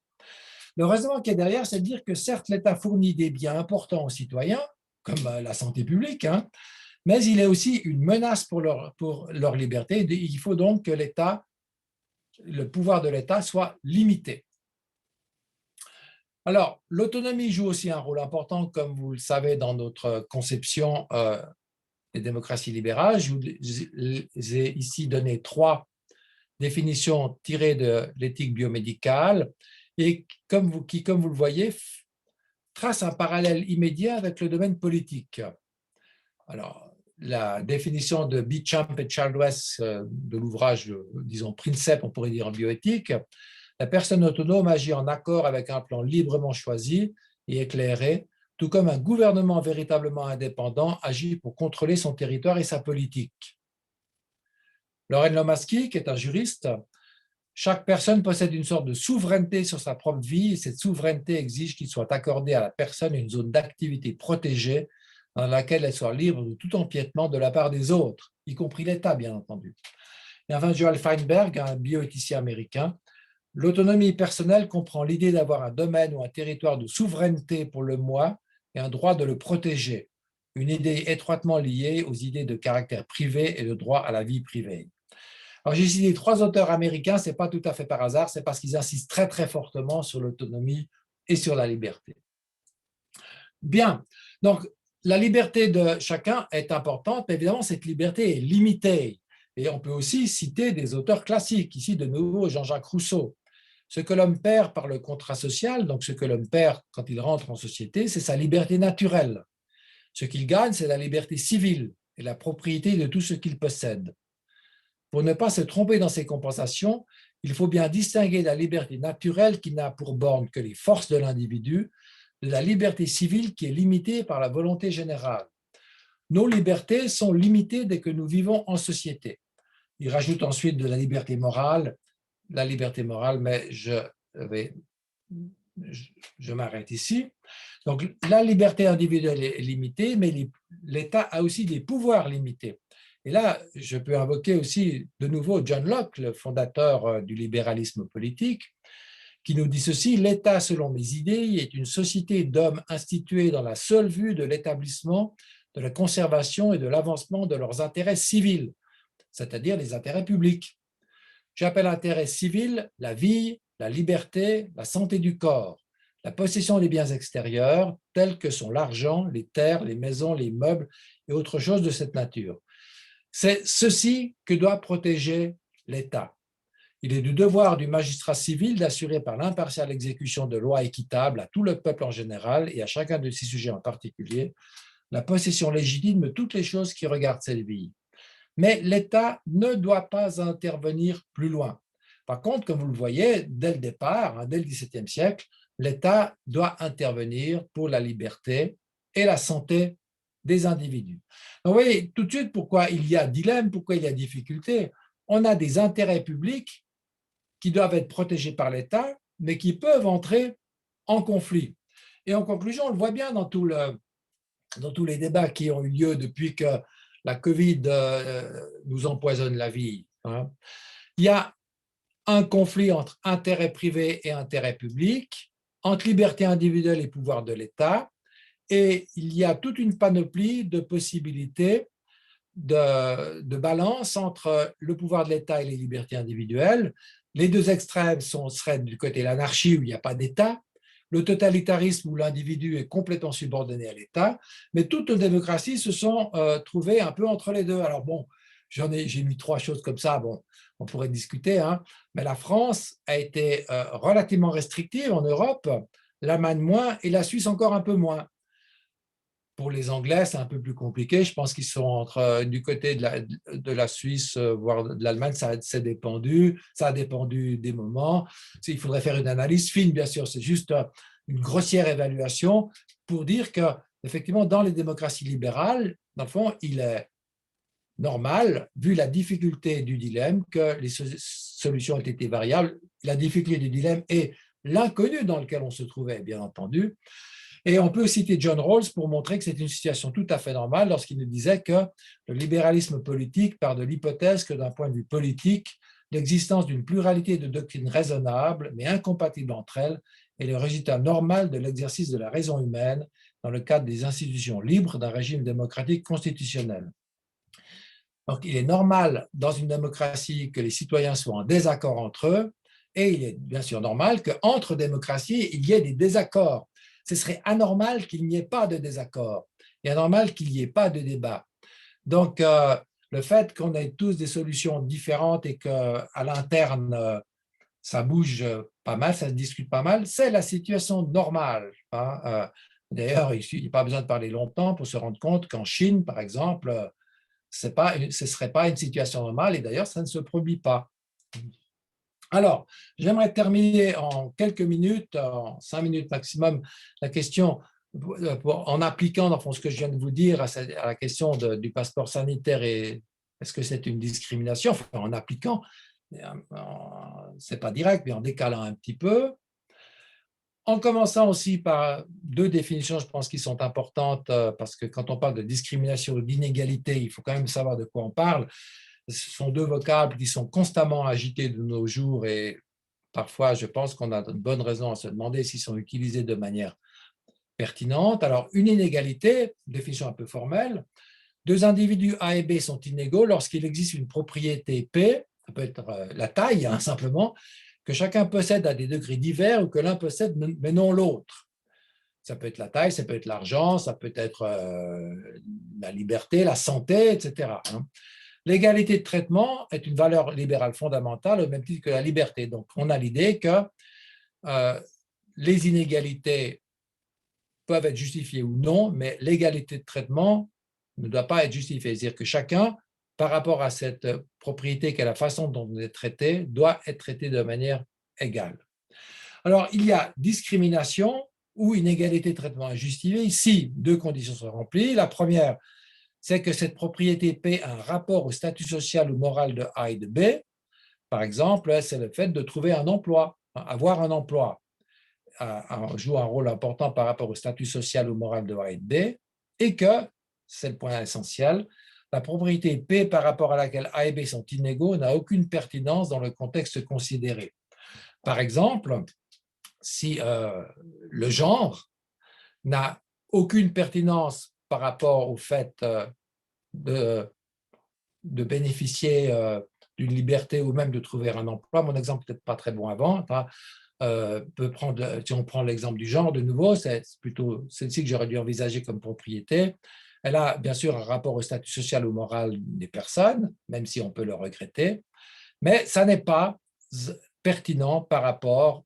Le raisonnement qui est derrière, c'est de dire que certes, l'État fournit des biens importants aux citoyens, comme la santé publique, hein, mais il est aussi une menace pour leur liberté. Il faut donc que le pouvoir de l'État soit limité. Alors, l'autonomie joue aussi un rôle important, comme vous le savez, dans notre conception des démocraties libérales. Je vous ai ici donné 3 définitions tirées de l'éthique biomédicale et qui, comme vous le voyez, trace un parallèle immédiat avec le domaine politique. Alors, la définition de Beauchamp et Childress de l'ouvrage, disons, Princeps, on pourrait dire en bioéthique, la personne autonome agit en accord avec un plan librement choisi et éclairé, tout comme un gouvernement véritablement indépendant agit pour contrôler son territoire et sa politique. Loren Lomaski, qui est un juriste, chaque personne possède une sorte de souveraineté sur sa propre vie et cette souveraineté exige qu'il soit accordé à la personne une zone d'activité protégée dans laquelle elle soit libre de tout empiètement de la part des autres, y compris l'État, bien entendu. Et enfin, Joel Feinberg, un bioéthicien américain, l'autonomie personnelle comprend l'idée d'avoir un domaine ou un territoire de souveraineté pour le moi et un droit de le protéger, une idée étroitement liée aux idées de caractère privé et de droit à la vie privée. Alors, j'ai cité 3 auteurs américains, ce n'est pas tout à fait par hasard, c'est parce qu'ils insistent très très fortement sur l'autonomie et sur la liberté. Bien, donc la liberté de chacun est importante, mais évidemment cette liberté est limitée. Et on peut aussi citer des auteurs classiques, ici de nouveau Jean-Jacques Rousseau. Ce que l'homme perd par le contrat social, donc ce que l'homme perd quand il rentre en société, c'est sa liberté naturelle. Ce qu'il gagne, c'est la liberté civile et la propriété de tout ce qu'il possède. Pour ne pas se tromper dans ces compensations, il faut bien distinguer la liberté naturelle qui n'a pour borne que les forces de l'individu de la liberté civile qui est limitée par la volonté générale. Nos libertés sont limitées dès que nous vivons en société. Il rajoute ensuite de la liberté morale, mais je m'arrête ici. Donc, la liberté individuelle est limitée, mais l'État a aussi des pouvoirs limités. Et là, je peux invoquer aussi de nouveau John Locke, le fondateur du libéralisme politique, qui nous dit ceci: l'État, selon mes idées, est une société d'hommes instituée dans la seule vue de l'établissement, de la conservation et de l'avancement de leurs intérêts civils, c'est-à-dire les intérêts publics. J'appelle intérêt civil la vie, la liberté, la santé du corps, la possession des biens extérieurs, tels que sont l'argent, les terres, les maisons, les meubles et autres choses de cette nature. C'est ceci que doit protéger l'État. Il est du devoir du magistrat civil d'assurer par l'impartiale exécution de lois équitables à tout le peuple en général et à chacun de ses sujets en particulier, la possession légitime de toutes les choses qui regardent cette vie. Mais l'État ne doit pas intervenir plus loin. Par contre, comme vous le voyez, dès le départ, dès le XVIIe siècle, l'État doit intervenir pour la liberté et la santé des individus. Donc, vous voyez tout de suite pourquoi il y a dilemme, pourquoi il y a difficulté. On a des intérêts publics qui doivent être protégés par l'État, mais qui peuvent entrer en conflit. Et en conclusion, on le voit bien dans tous les débats qui ont eu lieu depuis que la Covid nous empoisonne la vie. Il y a un conflit entre intérêt privé et intérêt public, entre liberté individuelle et pouvoir de l'État, et il y a toute une panoplie de possibilités de balance entre le pouvoir de l'État et les libertés individuelles. Les 2 extrêmes seraient du côté de l'anarchie où il n'y a pas d'État, le totalitarisme où l'individu est complètement subordonné à l'État, mais toutes nos démocraties se sont trouvées un peu entre les deux. Alors bon, j'ai mis 3 choses comme ça, bon, on pourrait discuter, mais la France a été relativement restrictive en Europe, l'Allemagne moins et la Suisse encore un peu moins. Pour les Anglais, c'est un peu plus compliqué. Je pense qu'ils sont du côté de la Suisse, voire de l'Allemagne, ça a dépendu des moments. Il faudrait faire une analyse fine, bien sûr. C'est juste une grossière évaluation pour dire qu'effectivement, dans les démocraties libérales, dans le fond, il est normal, vu la difficulté du dilemme, que les solutions aient été variables. La difficulté du dilemme est l'inconnu dans lequel on se trouvait, bien entendu. Et on peut citer John Rawls pour montrer que c'est une situation tout à fait normale lorsqu'il nous disait que le libéralisme politique part de l'hypothèse que d'un point de vue politique, l'existence d'une pluralité de doctrines raisonnables mais incompatibles entre elles est le résultat normal de l'exercice de la raison humaine dans le cadre des institutions libres d'un régime démocratique constitutionnel. Donc, il est normal dans une démocratie que les citoyens soient en désaccord entre eux, et il est bien sûr normal qu'entre démocraties, il y ait des désaccords. Ce serait anormal qu'il n'y ait pas de désaccord. Il est anormal qu'il n'y ait pas de débat. Donc, le fait qu'on ait tous des solutions différentes et qu'à l'interne, ça bouge pas mal, ça se discute pas mal, c'est la situation normale. Hein. D'ailleurs, il n'y a pas besoin de parler longtemps pour se rendre compte qu'en Chine, par exemple, ce ne serait pas une situation normale et d'ailleurs, ça ne se produit pas. Alors, j'aimerais terminer en quelques minutes, en 5 minutes maximum, la question en appliquant, dans le fond, ce que je viens de vous dire à la question du passeport sanitaire et est-ce que c'est une discrimination, enfin, en appliquant, ce n'est pas direct, mais en décalant un petit peu. En commençant aussi par 2 définitions, je pense, qui sont importantes, parce que quand on parle de discrimination ou d'inégalité, il faut quand même savoir de quoi on parle. Ce sont 2 vocables qui sont constamment agités de nos jours et parfois, je pense qu'on a de bonnes raisons à se demander s'ils sont utilisés de manière pertinente. Alors, une inégalité, définition un peu formelle, 2 individus A et B sont inégaux lorsqu'il existe une propriété P, ça peut être la taille, hein, simplement, que chacun possède à des degrés divers ou que l'un possède mais non l'autre. Ça peut être la taille, ça peut être l'argent, ça peut être la liberté, la santé, etc. L'égalité de traitement est une valeur libérale fondamentale au même titre que la liberté. Donc, on a l'idée que les inégalités peuvent être justifiées ou non, mais l'égalité de traitement ne doit pas être justifiée. C'est-à-dire que chacun, par rapport à cette propriété qu'est la façon dont on est traité, doit être traité de manière égale. Alors, il y a discrimination ou inégalité de traitement injustifiée. Ici, 2 conditions sont remplies. La première, c'est que cette propriété P a un rapport au statut social ou moral de A et de B. Par exemple, c'est le fait de trouver un emploi, avoir un emploi joue un rôle important par rapport au statut social ou moral de A et de B, et que, c'est le point essentiel, la propriété P par rapport à laquelle A et B sont inégaux n'a aucune pertinence dans le contexte considéré. Par exemple, si le genre n'a aucune pertinence par rapport au fait de bénéficier d'une liberté ou même de trouver un emploi. Mon exemple peut-être pas très bon avant. Si on prend l'exemple du genre, de nouveau, c'est plutôt celle-ci que j'aurais dû envisager comme propriété. Elle a bien sûr un rapport au statut social ou moral des personnes, même si on peut le regretter, mais ça n'est pas pertinent par rapport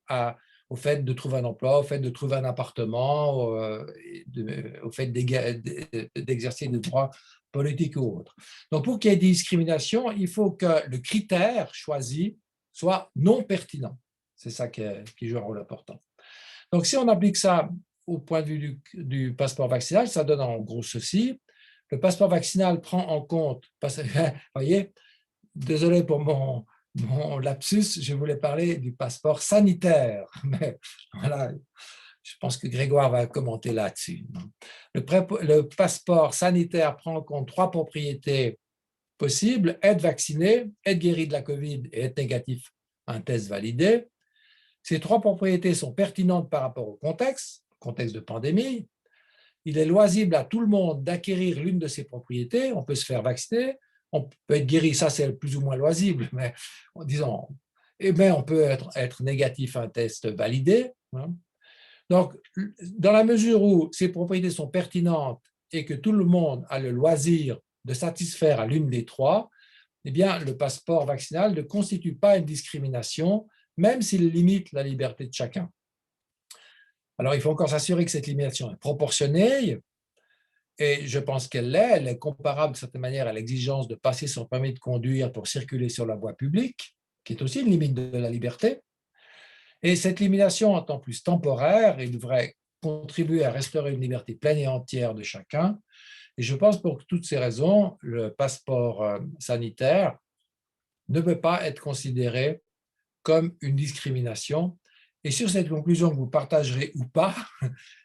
au fait de trouver un emploi, au fait de trouver un appartement, au fait d'exercer des droits politiques ou autres. Donc, pour qu'il y ait des discriminations, il faut que le critère choisi soit non pertinent. C'est ça qui joue un rôle important. Donc, si on applique ça au point de vue du passeport vaccinal, ça donne en gros ceci. Le passeport vaccinal prend en compte, vous voyez, désolé pour mon lapsus, je voulais parler du passeport sanitaire, mais voilà, je pense que Grégoire va commenter là-dessus. Le passeport sanitaire prend en compte 3 propriétés possibles: être vacciné, être guéri de la COVID et être négatif à un test validé. Ces 3 propriétés sont pertinentes par rapport au contexte de pandémie. Il est loisible à tout le monde d'acquérir l'une de ces propriétés. On peut se faire vacciner, on peut être guéri, ça c'est plus ou moins loisible, mais disons, on peut être négatif à un test validé. Donc, dans la mesure où ces propriétés sont pertinentes et que tout le monde a le loisir de satisfaire à l'une des 3, eh bien, le passeport vaccinal ne constitue pas une discrimination, même s'il limite la liberté de chacun. Alors, il faut encore s'assurer que cette limitation est proportionnée, et je pense qu'elle l'est. Elle est comparable de certaine manière à l'exigence de passer son permis de conduire pour circuler sur la voie publique, qui est aussi une limite de la liberté. Et cette limitation, en tant plus temporaire, elle devrait contribuer à restaurer une liberté pleine et entière de chacun. Et je pense pour toutes ces raisons, le passeport sanitaire ne peut pas être considéré comme une discrimination. Et sur cette conclusion que vous partagerez ou pas,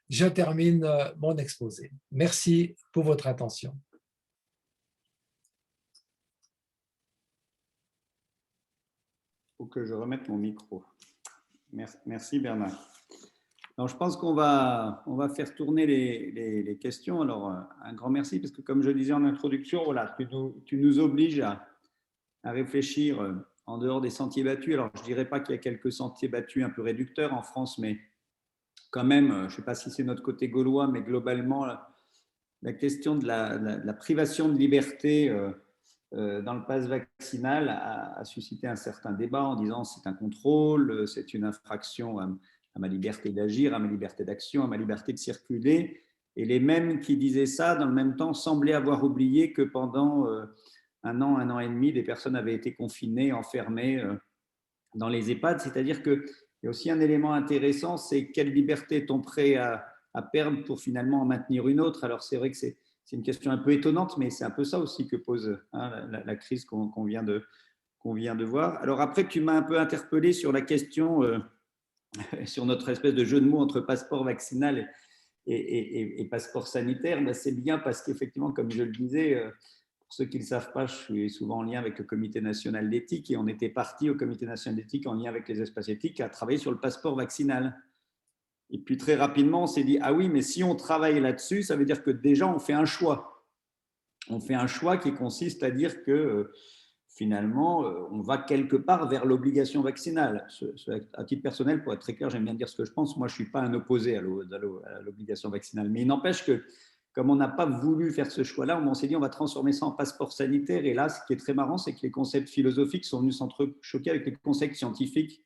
je termine mon exposé. Merci pour votre attention. Il faut que je remette mon micro. Merci Bernard. Alors, je pense qu'on va faire tourner les questions. Alors, un grand merci, parce que comme je disais en introduction, voilà, tu nous obliges à réfléchir en dehors des sentiers battus. Alors, je ne dirais pas qu'il y a quelques sentiers battus un peu réducteurs en France, mais quand même, je ne sais pas si c'est notre côté gaulois, mais globalement, la question de la privation de liberté dans le pass vaccinal a suscité un certain débat en disant c'est un contrôle, c'est une infraction à ma liberté d'agir, à ma liberté d'action, à ma liberté de circuler. Et les mêmes qui disaient ça, dans le même temps, semblaient avoir oublié que pendant un an et demi, des personnes avaient été confinées, enfermées dans les EHPAD. C'est-à-dire qu'il y a aussi un élément intéressant, c'est quelle liberté est-on prêt à perdre pour finalement en maintenir une autre. Alors c'est vrai que c'est une question un peu étonnante, mais c'est un peu ça aussi que pose la crise qu'on vient de voir. Alors après, tu m'as un peu interpellé sur la question, sur notre espèce de jeu de mots entre passeport vaccinal et passeport sanitaire. Ben, c'est bien parce qu'effectivement, comme je le disais, pour ceux qui ne le savent pas, je suis souvent en lien avec le Comité national d'éthique et on était parti au Comité national d'éthique en lien avec les espaces éthiques à travailler sur le passeport vaccinal. Et puis très rapidement, on s'est dit, ah oui, mais si on travaille là-dessus, ça veut dire que déjà, on fait un choix. On fait un choix qui consiste à dire que finalement, on va quelque part vers l'obligation vaccinale. À titre personnel, pour être très clair, j'aime bien dire ce que je pense. Moi, je ne suis pas un opposé à l'obligation vaccinale. Mais il n'empêche que, comme on n'a pas voulu faire ce choix-là, on s'est dit, on va transformer ça en passeport sanitaire. Et là, ce qui est très marrant, c'est que les concepts philosophiques sont venus s'entrechoquer avec les concepts scientifiques.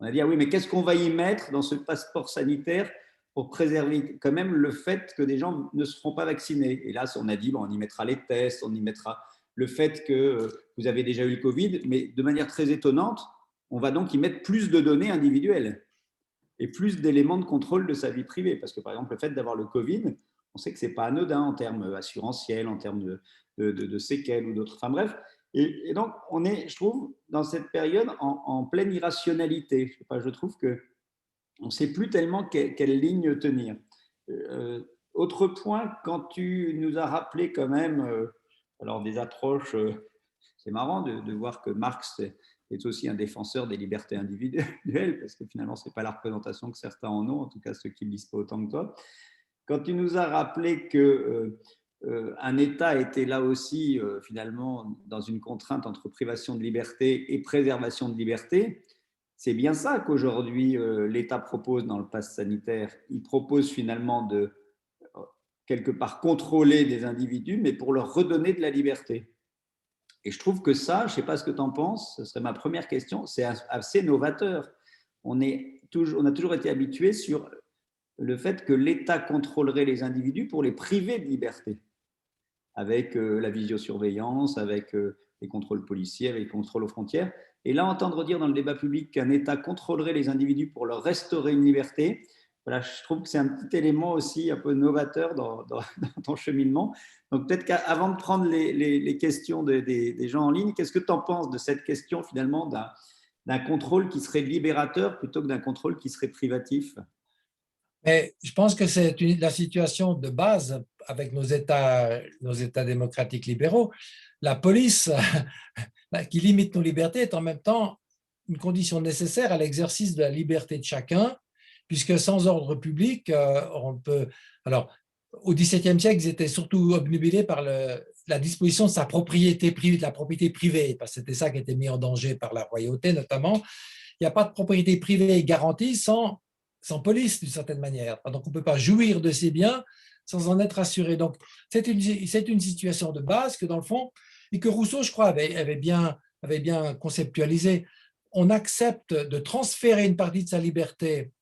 On a dit, ah oui, mais qu'est-ce qu'on va y mettre dans ce passeport sanitaire pour préserver quand même le fait que des gens ne se feront pas vacciner? Et là, on a dit, bon, on y mettra les tests, on y mettra le fait que vous avez déjà eu le Covid, mais de manière très étonnante, on va donc y mettre plus de données individuelles et plus d'éléments de contrôle de sa vie privée. Parce que, par exemple, le fait d'avoir le Covid, on sait que ce n'est pas anodin en termes assurantiels, en termes de séquelles ou d'autres. Enfin bref, et donc, on est, je trouve, dans cette période en pleine irrationalité. Je sais pas, je trouve qu'on ne sait plus tellement quelle ligne tenir. Autre point, quand tu nous as rappelé quand même alors des approches, c'est marrant de voir que Marx est aussi un défenseur des libertés individuelles, parce que finalement, ce n'est pas la représentation que certains en ont, en tout cas ceux qui ne lisent pas autant que toi. Quand tu nous as rappelé que un État était là aussi finalement dans une contrainte entre privation de liberté et préservation de liberté, c'est bien ça qu'aujourd'hui l'État propose dans le pass sanitaire. Il propose finalement de quelque part contrôler des individus, mais pour leur redonner de la liberté. Et je trouve que ça, je ne sais pas ce que tu en penses, ce serait ma première question, c'est assez novateur. On a toujours été habitué sur le fait que l'État contrôlerait les individus pour les priver de liberté, avec la visiosurveillance, avec les contrôles policiers, avec les contrôles aux frontières. Et là, entendre dire dans le débat public qu'un État contrôlerait les individus pour leur restaurer une liberté, voilà, je trouve que c'est un petit élément aussi un peu novateur dans ton cheminement. Donc peut-être qu'avant de prendre les questions des gens en ligne, qu'est-ce que tu en penses de cette question finalement d'un contrôle qui serait libérateur plutôt que d'un contrôle qui serait privatif? Mais je pense que c'est la situation de base avec nos États démocratiques libéraux. La police qui limite nos libertés est en même temps une condition nécessaire à l'exercice de la liberté de chacun, puisque sans ordre public, on peut… Alors, au XVIIe siècle, ils étaient surtout obnubilés par la disposition de sa propriété privée, de la propriété privée, parce que c'était ça qui était mis en danger par la royauté notamment. Il n'y a pas de propriété privée garantie sans police, d'une certaine manière. Donc, on ne peut pas jouir de ses biens sans en être assuré. Donc, c'est une situation de base que, dans le fond, et que Rousseau, je crois, avait bien conceptualisé. On accepte de transférer une partie de sa liberté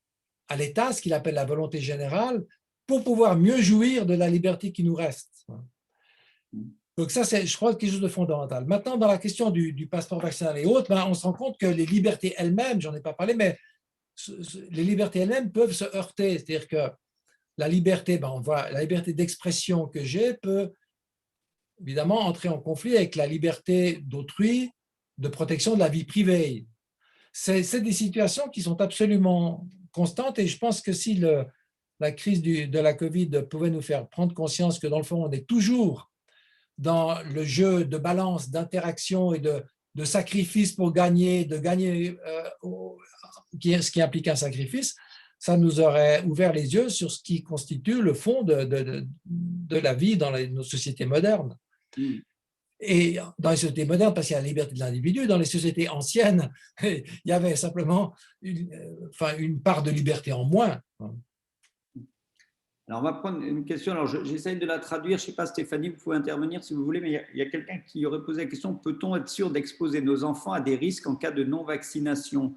à l'État, ce qu'il appelle la volonté générale, pour pouvoir mieux jouir de la liberté qui nous reste. Donc ça, c'est, je crois, quelque chose de fondamental. Maintenant, dans la question du passeport vaccinal et autres, on se rend compte que les libertés elles-mêmes, j'en ai pas parlé, mais les libertés elles-mêmes peuvent se heurter. C'est-à-dire que la liberté, on voit, la liberté d'expression que j'ai peut évidemment entrer en conflit avec la liberté d'autrui de protection de la vie privée. C'est des situations qui sont absolument constantes et je pense que si la crise de la Covid pouvait nous faire prendre conscience que dans le fond, on est toujours dans le jeu de balance, d'interaction et de sacrifice pour gagner, ce qui implique un sacrifice, ça nous aurait ouvert les yeux sur ce qui constitue le fond de la vie dans nos sociétés modernes. Et dans les sociétés modernes, parce qu'il y a la liberté de l'individu, dans les sociétés anciennes, il y avait simplement une part de liberté en moins. Alors, on va prendre une question. Alors, j'essaie de la traduire. Je ne sais pas, Stéphanie, vous pouvez intervenir si vous voulez, mais il y a quelqu'un qui aurait posé la question, peut-on être sûr d'exposer nos enfants à des risques en cas de non-vaccination?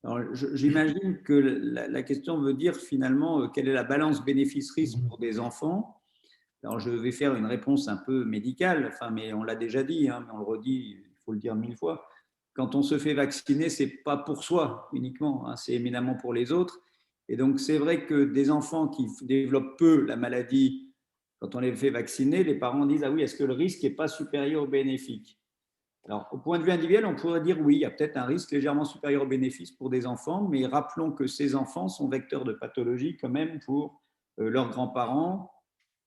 Alors, j'imagine que la question veut dire finalement quelle est la balance bénéfice-risque pour des enfants. Alors, je vais faire une réponse un peu médicale, mais on l'a déjà dit, mais on le redit, il faut le dire 1000 fois. Quand on se fait vacciner, ce n'est pas pour soi uniquement, c'est éminemment pour les autres. Et donc, c'est vrai que des enfants qui développent peu la maladie, quand on les fait vacciner, les parents disent « Ah oui, est-ce que le risque n'est pas supérieur au bénéfice ?» Alors, au point de vue individuel, on pourrait dire oui, il y a peut-être un risque légèrement supérieur au bénéfice pour des enfants, mais rappelons que ces enfants sont vecteurs de pathologie quand même pour leurs grands-parents,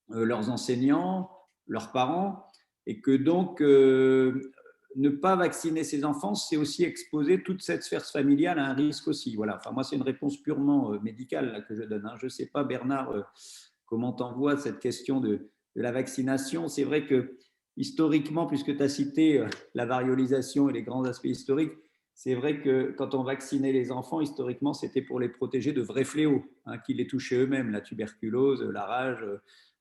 leurs enseignants, leurs parents, et que donc ne pas vacciner ses enfants, c'est aussi exposer toute cette sphère familiale à un risque aussi. Voilà. Enfin, moi, c'est une réponse purement médicale là, que je donne. Je ne sais pas, Bernard, comment t'envoies cette question de la vaccination. C'est vrai que historiquement, puisque tu as cité la variolisation et les grands aspects historiques, c'est vrai que quand on vaccinait les enfants, historiquement, c'était pour les protéger de vrais fléaux qui les touchaient eux-mêmes, la tuberculose, la rage,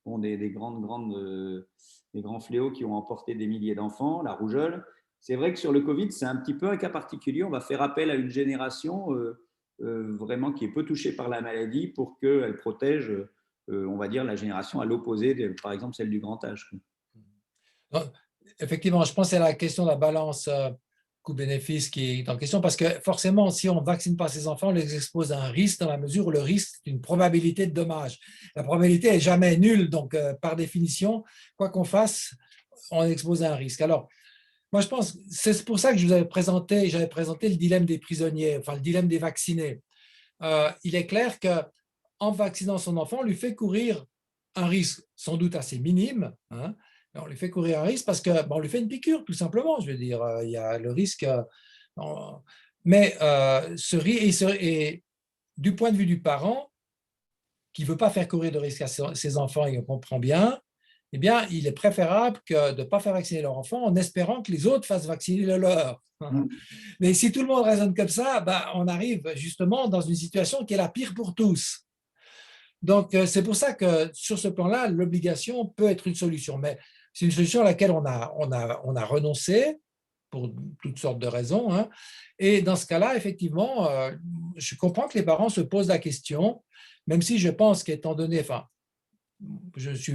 des grands fléaux qui ont emporté des milliers d'enfants, la rougeole. C'est vrai que sur le Covid, c'est un petit peu un cas particulier. On va faire appel à une génération vraiment qui est peu touchée par la maladie pour qu'elle protège, on va dire, la génération à l'opposé, par exemple, celle du grand âge. Effectivement, je pense que c'est la question de la balance coût-bénéfice qui est en question, parce que forcément, si on ne vaccine pas ses enfants, on les expose à un risque dans la mesure où le risque est une probabilité de dommage. La probabilité n'est jamais nulle, donc par définition, quoi qu'on fasse, on expose à un risque. Alors, moi, je pense, c'est pour ça que j'avais présenté le dilemme des prisonniers, enfin le dilemme des vaccinés. Il est clair qu'en vaccinant son enfant, on lui fait courir un risque sans doute assez minime, on lui fait courir un risque parce qu'on lui fait une piqûre, tout simplement. Je veux dire, il y a le risque. Mais et du point de vue du parent, qui ne veut pas faire courir de risque à ses enfants, et on comprend bien, eh bien, il est préférable que de ne pas faire vacciner leur enfant en espérant que les autres fassent vacciner le leur. Mais si tout le monde raisonne comme ça, on arrive justement dans une situation qui est la pire pour tous. Donc, c'est pour ça que sur ce plan-là, l'obligation peut être une solution. Mais c'est une solution à laquelle on a renoncé pour toutes sortes de raisons. Et dans ce cas-là, effectivement, je comprends que les parents se posent la question, même si je pense qu'étant donné, je suis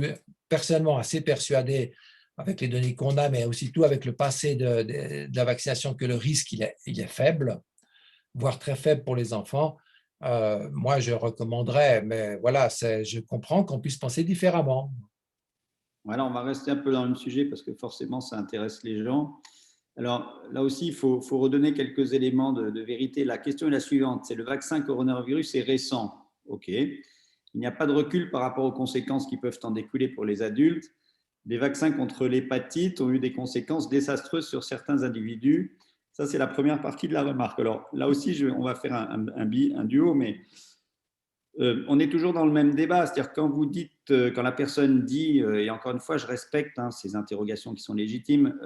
personnellement assez persuadé, avec les données qu'on a, mais aussi tout avec le passé de la vaccination, que le risque, il est faible, voire très faible pour les enfants. Moi, je recommanderais, mais voilà, je comprends qu'on puisse penser différemment. Voilà, on va rester un peu dans le même sujet parce que forcément, ça intéresse les gens. Alors là aussi, il faut redonner quelques éléments de vérité. La question est la suivante, c'est le vaccin coronavirus est récent. OK. Il n'y a pas de recul par rapport aux conséquences qui peuvent en découler pour les adultes. Les vaccins contre l'hépatite ont eu des conséquences désastreuses sur certains individus. Ça, c'est la première partie de la remarque. Alors là aussi, on va faire un duo, mais on est toujours dans le même débat. C'est-à-dire quand la personne dit, et encore une fois, je respecte ces interrogations qui sont légitimes,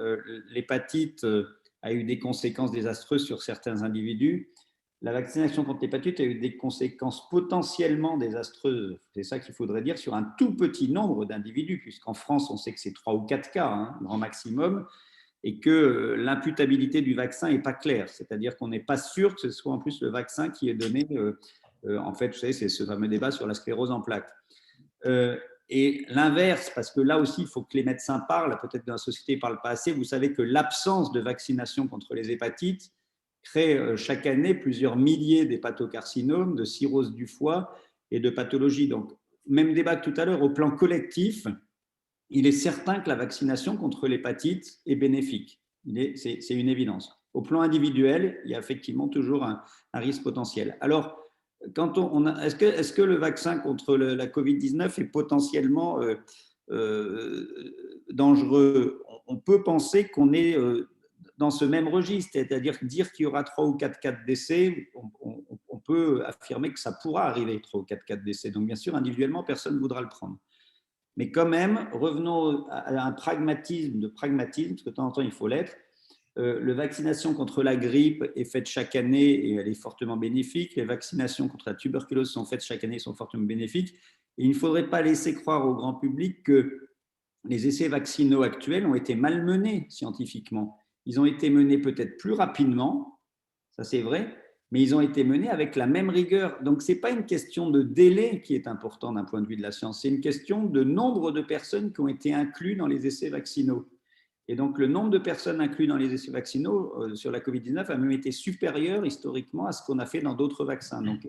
l'hépatite a eu des conséquences désastreuses sur certains individus. La vaccination contre l'hépatite a eu des conséquences potentiellement désastreuses, c'est ça qu'il faudrait dire, sur un tout petit nombre d'individus, puisqu'en France, on sait que c'est 3 ou 4 cas, grand maximum, et que l'imputabilité du vaccin n'est pas claire. C'est-à-dire qu'on n'est pas sûr que ce soit en plus le vaccin qui est donné. En fait, vous savez, c'est ce fameux débat sur la sclérose en plaques. Et l'inverse, parce que là aussi, il faut que les médecins parlent, peut-être dans la société, ils ne parlent pas assez. Vous savez que l'absence de vaccination contre les hépatites crée chaque année plusieurs milliers d'hépatocarcinomes, de cirrhose du foie et de pathologies. Donc, même débat que tout à l'heure, au plan collectif, il est certain que la vaccination contre l'hépatite est bénéfique. C'est une évidence. Au plan individuel, il y a effectivement toujours un risque potentiel. Alors, est-ce que le vaccin contre la Covid-19 est potentiellement dangereux? On peut penser qu'on est dans ce même registre, c'est-à-dire dire qu'il y aura 3 ou 4 cas de décès, on peut affirmer que ça pourra arriver, 3 ou 4 cas de décès. Donc, bien sûr, individuellement, personne ne voudra le prendre. Mais quand même, revenons à un pragmatisme, parce que de temps en temps, il faut l'être. La vaccination contre la grippe est faite chaque année et elle est fortement bénéfique. Les vaccinations contre la tuberculose sont faites chaque année et sont fortement bénéfiques. Et il ne faudrait pas laisser croire au grand public que les essais vaccinaux actuels ont été mal menés scientifiquement. Ils ont été menés peut-être plus rapidement, ça c'est vrai, mais ils ont été menés avec la même rigueur. Donc, ce n'est pas une question de délai qui est important d'un point de vue de la science, c'est une question de nombre de personnes qui ont été incluses dans les essais vaccinaux. Et donc, le nombre de personnes incluses dans les essais vaccinaux sur la Covid-19 a même été supérieur historiquement à ce qu'on a fait dans d'autres vaccins. Donc,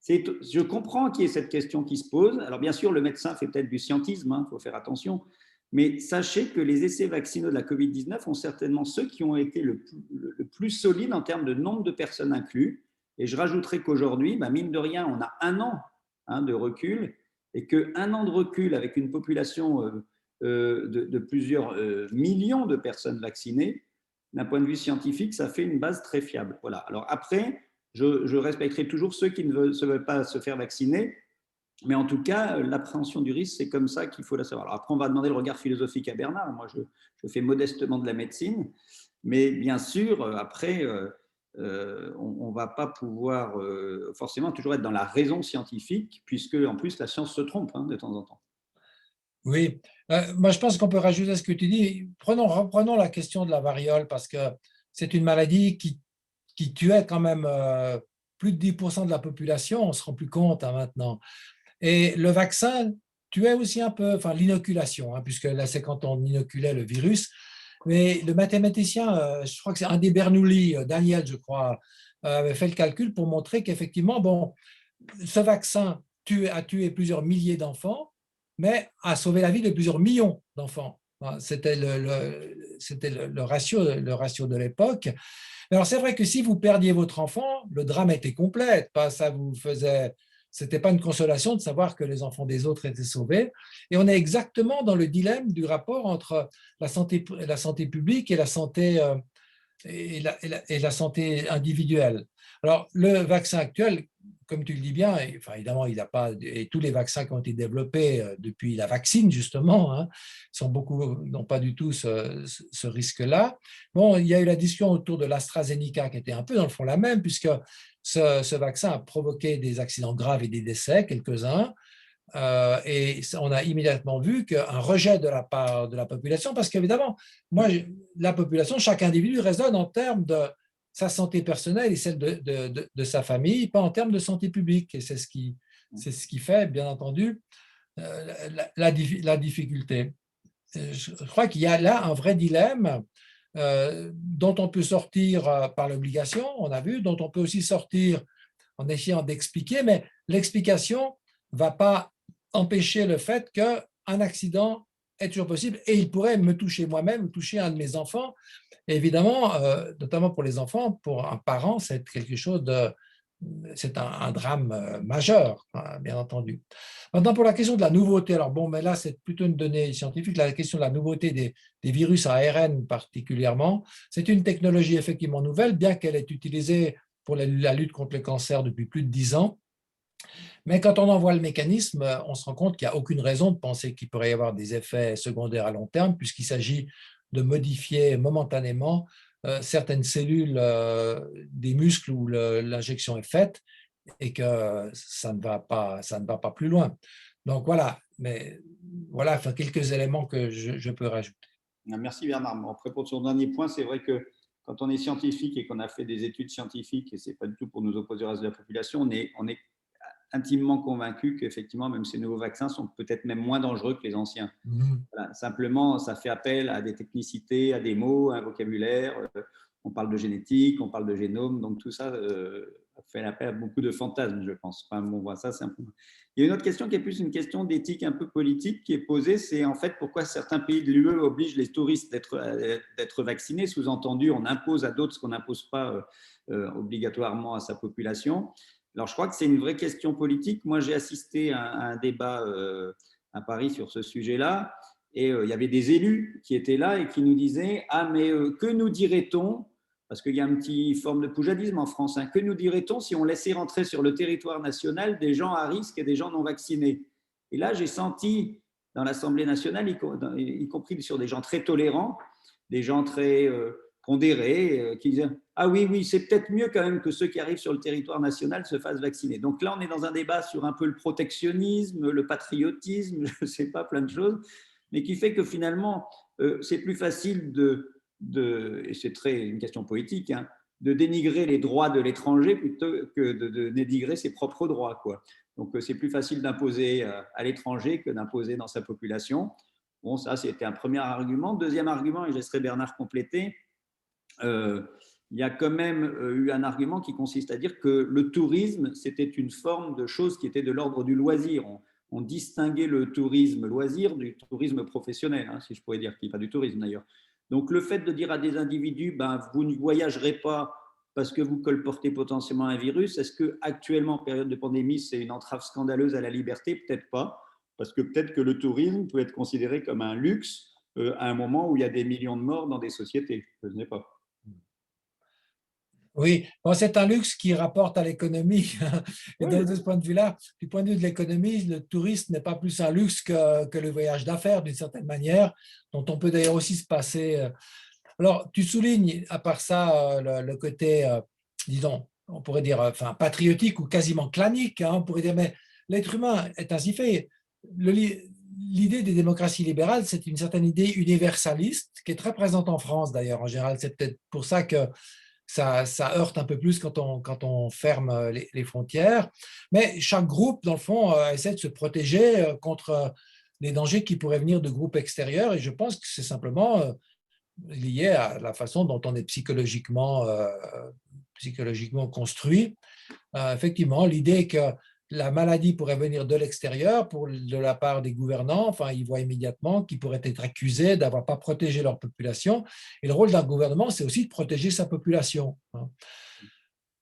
je comprends qu'il y ait cette question qui se pose. Alors, bien sûr, le médecin fait peut-être du scientisme, il faut faire attention. Mais sachez que les essais vaccinaux de la Covid-19 ont certainement ceux qui ont été le plus solides en termes de nombre de personnes incluses. Et je rajouterai qu'aujourd'hui, mine de rien, on a 1 an de recul et qu'1 an de recul avec une population de plusieurs millions de personnes vaccinées, d'un point de vue scientifique, ça fait une base très fiable. Voilà. Alors après, je respecterai toujours ceux qui ne veulent pas se faire vacciner, mais en tout cas, l'appréhension du risque, c'est comme ça qu'il faut la savoir. Alors après, on va demander le regard philosophique à Bernard. Moi, je fais modestement de la médecine, mais bien sûr, après, on ne va pas pouvoir forcément toujours être dans la raison scientifique, puisque en plus, la science se trompe de temps en temps. Oui, moi je pense qu'on peut rajouter à ce que tu dis. Reprenons la question de la variole, parce que c'est une maladie qui tuait quand même plus de 10% de la population, on ne se rend plus compte maintenant. Et le vaccin tuait aussi un peu, enfin l'inoculation, puisque là c'est quand on inoculait le virus. Mais le mathématicien, je crois que c'est Andy Bernoulli, Daniel, je crois, avait fait le calcul pour montrer qu'effectivement, bon, ce vaccin a tué plusieurs milliers d'enfants, mais a sauvé la vie de plusieurs millions d'enfants. C'était le ratio de l'époque. Alors, c'est vrai que si vous perdiez votre enfant, le drame était complet. Ça vous faisait, c'était pas une consolation de savoir que les enfants des autres étaient sauvés. Et on est exactement dans le dilemme du rapport entre la santé publique et la santé, et la santé individuelle. Alors, le vaccin actuel, comme tu le dis bien, enfin, évidemment, il n'a pas, et tous les vaccins qui ont été développés depuis la vaccine, justement, n'ont pas du tout ce risque-là. Bon, il y a eu la discussion autour de l'AstraZeneca qui était un peu dans le fond la même, puisque ce vaccin a provoqué des accidents graves et des décès, quelques-uns. Et on a immédiatement vu qu'un rejet de la part de la population, parce qu'évidemment, la population, chaque individu raisonne en termes de sa santé personnelle et celle de sa famille, pas en termes de santé publique. Et c'est ce qui fait, bien entendu, la difficulté. Je crois qu'il y a là un vrai dilemme dont on peut sortir par l'obligation, on a vu, dont on peut aussi sortir en essayant d'expliquer, mais l'explication ne va pas empêcher le fait qu'un accident est toujours possible et il pourrait me toucher moi-même ou toucher un de mes enfants. Et évidemment, notamment pour les enfants, pour un parent, c'est quelque chose c'est un drame majeur, bien entendu. Maintenant, pour la question de la nouveauté, alors bon, mais là, c'est plutôt une donnée scientifique, la question de la nouveauté des virus à ARN particulièrement, c'est une technologie effectivement nouvelle, bien qu'elle ait utilisée pour la lutte contre le cancer depuis plus de 10 ans. Mais quand on en voit le mécanisme, on se rend compte qu'il n'y a aucune raison de penser qu'il pourrait y avoir des effets secondaires à long terme, puisqu'il s'agit de modifier momentanément certaines cellules des muscles où l'injection est faite et que ça ne va pas plus loin. Donc voilà, mais voilà quelques éléments que je peux rajouter. Merci Bernard. Après, pour ton dernier point, c'est vrai que quand on est scientifique et qu'on a fait des études scientifiques, et ce n'est pas du tout pour nous opposer au reste de la population, on est intimement convaincu qu'effectivement, même ces nouveaux vaccins sont peut-être même moins dangereux que les anciens. Voilà, simplement, ça fait appel à des technicités, à des mots, à un vocabulaire. On parle de génétique, on parle de génome, donc tout ça fait appel à beaucoup de fantasmes, je pense. Enfin, bon, ça, c'est un peu... Il y a une autre question qui est plus une question d'éthique un peu politique qui est posée, c'est en fait pourquoi certains pays de l'UE obligent les touristes d'être vaccinés, sous-entendu, on impose à d'autres ce qu'on n'impose pas obligatoirement à sa population. Alors, je crois que c'est une vraie question politique. Moi, j'ai assisté à un débat à Paris sur ce sujet-là, et il y avait des élus qui étaient là et qui nous disaient « Ah, mais que nous dirait-on parce qu'il y a une petite forme de poujadisme en France. Hein. Que nous dirait-on si on laissait rentrer sur le territoire national des gens à risque et des gens non vaccinés? Et là, j'ai senti dans l'Assemblée nationale, y compris sur des gens très tolérants, des gens très pondérés, qui disaient « Ah oui, oui, c'est peut-être mieux quand même que ceux qui arrivent sur le territoire national se fassent vacciner. » Donc là, on est dans un débat sur un peu le protectionnisme, le patriotisme, je ne sais pas, plein de choses, mais qui fait que finalement, c'est plus facile et c'est une question politique, hein, de dénigrer les droits de l'étranger plutôt que de dénigrer ses propres droits, quoi. Donc, c'est plus facile d'imposer à l'étranger que d'imposer dans sa population. Bon, ça, c'était un premier argument. Deuxième argument, et je laisserai Bernard compléter, il y a quand même eu un argument qui consiste à dire que le tourisme, c'était une forme de chose qui était de l'ordre du loisir. On distinguait le tourisme loisir du tourisme professionnel, hein, si je pourrais dire, qui n'est pas du tourisme d'ailleurs. Donc, le fait de dire à des individus, ben, vous ne voyagerez pas parce que vous colportez potentiellement un virus, est-ce qu'actuellement, en période de pandémie, c'est une entrave scandaleuse à la liberté? Peut-être pas, parce que peut-être que le tourisme peut être considéré comme un luxe à un moment où il y a des millions de morts dans des sociétés. Je ne sais pas. Oui, bon, c'est un luxe qui rapporte à l'économie. Et Oui, de ce point de vue-là, du point de vue de l'économie, le tourisme n'est pas plus un luxe que le voyage d'affaires, d'une certaine manière, dont on peut d'ailleurs aussi se passer. Alors, tu soulignes, à part ça, le côté, disons, on pourrait dire, enfin, patriotique ou quasiment clanique, hein, on pourrait dire, mais l'être humain est ainsi fait. L'idée des démocraties libérales, c'est une certaine idée universaliste qui est très présente en France, d'ailleurs, en général. C'est peut-être pour ça que ça heurte un peu plus quand on ferme les frontières. Mais chaque groupe, dans le fond, essaie de se protéger contre les dangers qui pourraient venir de groupes extérieurs. Et je pense que c'est simplement lié à la façon dont on est psychologiquement construit. Effectivement, l'idée que la maladie pourrait venir de l'extérieur de la part des gouvernants, enfin, ils voient immédiatement qu'ils pourraient être accusés d'avoir pas protégé leur population. Et le rôle d'un gouvernement, c'est aussi de protéger sa population.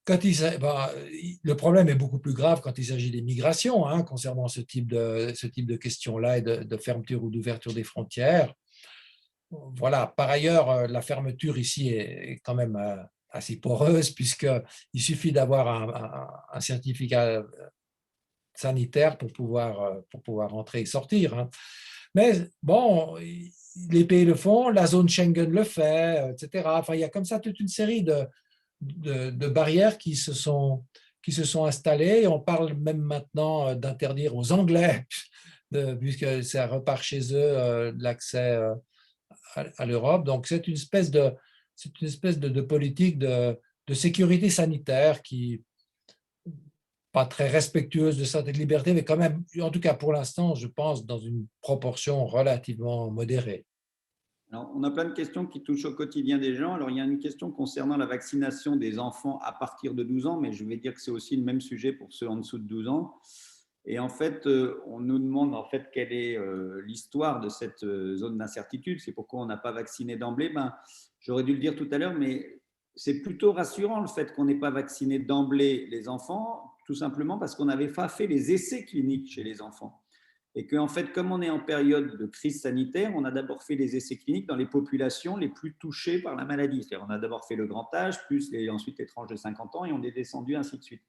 Le problème est beaucoup plus grave quand il s'agit des migrations, hein, concernant ce type de questions-là et de fermeture ou d'ouverture des frontières. Voilà. Par ailleurs, la fermeture ici est quand même assez poreuse, puisqu'il suffit d'avoir un certificat sanitaire pour pouvoir entrer et sortir. Hein. Mais bon, les pays le font, la zone Schengen le fait, etc. Enfin, il y a comme ça toute une série de barrières qui se sont installées. Et on parle même maintenant d'interdire aux Anglais, puisque ça repart chez eux, l'accès à l'Europe. Donc, c'est une espèce de politique de sécurité sanitaire qui pas très respectueuse de certaines libertés, mais quand même, en tout cas pour l'instant, je pense, dans une proportion relativement modérée. Alors, on a plein de questions qui touchent au quotidien des gens. Alors, il y a une question concernant la vaccination des enfants à partir de 12 ans, mais je vais dire que c'est aussi le même sujet pour ceux en dessous de 12 ans. Et en fait, on nous demande en fait quelle est l'histoire de cette zone d'incertitude. C'est pourquoi on n'a pas vacciné d'emblée. Ben, j'aurais dû le dire tout à l'heure, mais c'est plutôt rassurant le fait qu'on n'ait pas vacciné d'emblée les enfants, tout simplement parce qu'on n'avait pas fait les essais cliniques chez les enfants. Et qu'en fait, comme on est en période de crise sanitaire, on a d'abord fait les essais cliniques dans les populations les plus touchées par la maladie. C'est-à-dire, on a d'abord fait le grand âge, ensuite les tranches de 50 ans, et on est descendu ainsi de suite.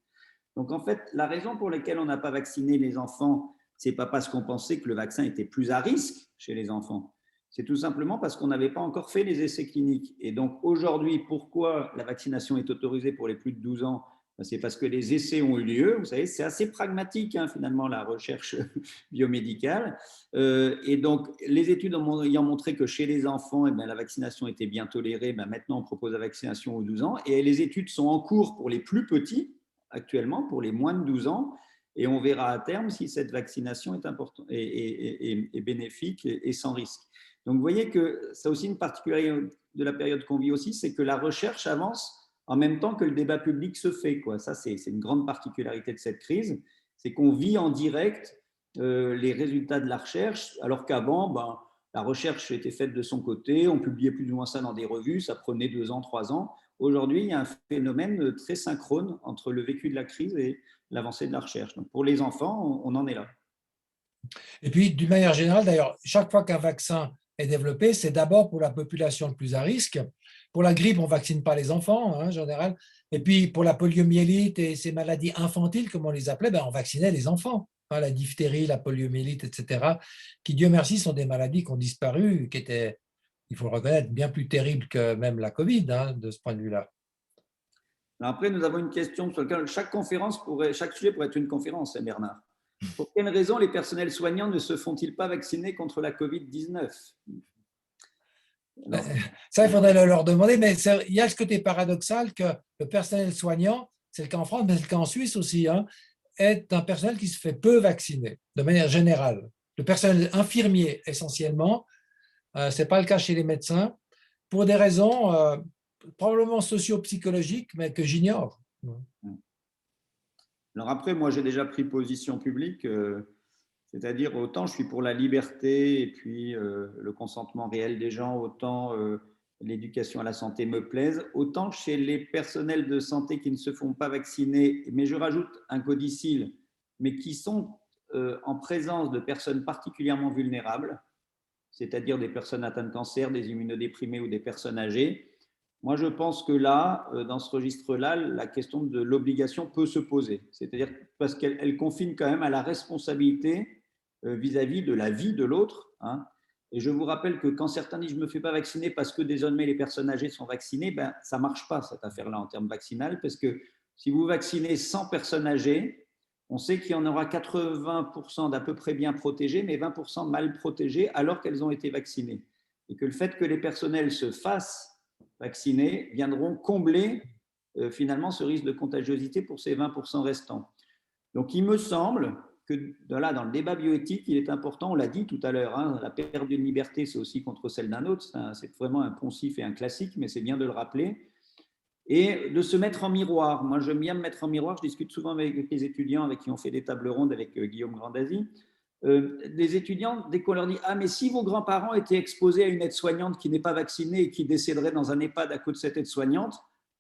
Donc, en fait, la raison pour laquelle on n'a pas vacciné les enfants, ce n'est pas parce qu'on pensait que le vaccin était plus à risque chez les enfants. C'est tout simplement parce qu'on n'avait pas encore fait les essais cliniques. Et donc, aujourd'hui, pourquoi la vaccination est autorisée pour les plus de 12 ans? C'est parce que les essais ont eu lieu. Vous savez, c'est assez pragmatique, hein, finalement, la recherche biomédicale. Et donc, les études ayant montré que chez les enfants, eh bien, la vaccination était bien tolérée, ben, maintenant, on propose la vaccination aux 12 ans. Et les études sont en cours pour les plus petits, actuellement, pour les moins de 12 ans. Et on verra à terme si cette vaccination est importante et bénéfique et sans risque. Donc, vous voyez que ça aussi une particularité de la période qu'on vit aussi, c'est que la recherche avance en même temps que le débat public se fait, quoi. Ça, c'est une grande particularité de cette crise, c'est qu'on vit en direct les résultats de la recherche, alors qu'avant, ben, la recherche était faite de son côté, on publiait plus ou moins ça dans des revues, ça prenait 2 ans, 3 ans. Aujourd'hui, il y a un phénomène très synchrone entre le vécu de la crise et l'avancée de la recherche. Donc, pour les enfants, on en est là. Et puis, d'une manière générale, d'ailleurs, chaque fois qu'un vaccin est développée, c'est d'abord pour la population le plus à risque. Pour la grippe, on ne vaccine pas les enfants, hein, en général. Et puis, pour la poliomyélite et ces maladies infantiles, comme on les appelait, ben, on vaccinait les enfants. Hein, la diphtérie, la poliomyélite, etc., qui, Dieu merci, sont des maladies qui ont disparu, qui étaient, il faut le reconnaître, bien plus terribles que même la Covid, hein, de ce point de vue-là. Après, nous avons une question sur laquelle chaque sujet pourrait être une conférence, hein, Bernard. Pour quelles raisons les personnels soignants ne se font-ils pas vacciner contre la Covid-19 ? Ça, il faudrait leur demander, mais il y a ce côté paradoxal que le personnel soignant, c'est le cas en France, mais c'est le cas en Suisse aussi, hein, est un personnel qui se fait peu vacciner, de manière générale. Le personnel infirmier, essentiellement, ce n'est pas le cas chez les médecins, pour des raisons probablement socio-psychologiques, mais que j'ignore. Alors après, moi, j'ai déjà pris position publique, c'est-à-dire autant je suis pour la liberté et puis le consentement réel des gens, autant l'éducation à la santé me plaise, autant chez les personnels de santé qui ne se font pas vacciner, mais je rajoute un codicile, mais qui sont en présence de personnes particulièrement vulnérables, c'est-à-dire des personnes atteintes de cancer, des immunodéprimés ou des personnes âgées. Moi, je pense que là, dans ce registre-là, la question de l'obligation peut se poser. C'est-à-dire parce qu'elle confine quand même à la responsabilité vis-à-vis de la vie de l'autre. Hein. Et je vous rappelle que quand certains disent « je ne me fais pas vacciner parce que désormais les personnes âgées sont vaccinées », ben, ça ne marche pas cette affaire-là en termes vaccinal, parce que si vous vaccinez 100 personnes âgées, on sait qu'il y en aura 80% d'à peu près bien protégées, mais 20% mal protégées alors qu'elles ont été vaccinées. Et que le fait que les personnels se fassent vaccinés viendront combler finalement ce risque de contagiosité pour ces 20% restants. Donc, il me semble que là, dans le débat bioéthique, il est important, on l'a dit tout à l'heure, hein, la perte d'une liberté, c'est aussi contre celle d'un autre, c'est vraiment un poncif et un classique, mais c'est bien de le rappeler, et de se mettre en miroir. Moi, j'aime bien me mettre en miroir, je discute souvent avec les étudiants avec qui on fait des tables rondes avec Guillaume Grandazzi. Des étudiants, dès qu'on leur dit « Ah, mais si vos grands-parents étaient exposés à une aide-soignante qui n'est pas vaccinée et qui décéderait dans un EHPAD à cause de cette aide-soignante »,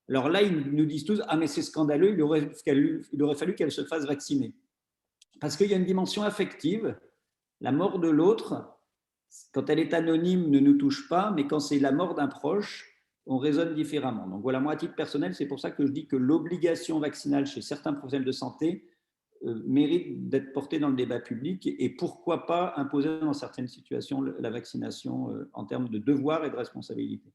alors là, ils nous disent tous « Ah, mais c'est scandaleux, il aurait fallu qu'elle se fasse vacciner. » Parce qu'il y a une dimension affective. La mort de l'autre, quand elle est anonyme, ne nous touche pas, mais quand c'est la mort d'un proche, on raisonne différemment. Donc voilà, moi, à titre personnel, c'est pour ça que je dis que l'obligation vaccinale chez certains professionnels de santé mérite d'être porté dans le débat public et pourquoi pas imposer dans certaines situations la vaccination en termes de devoir et de responsabilité.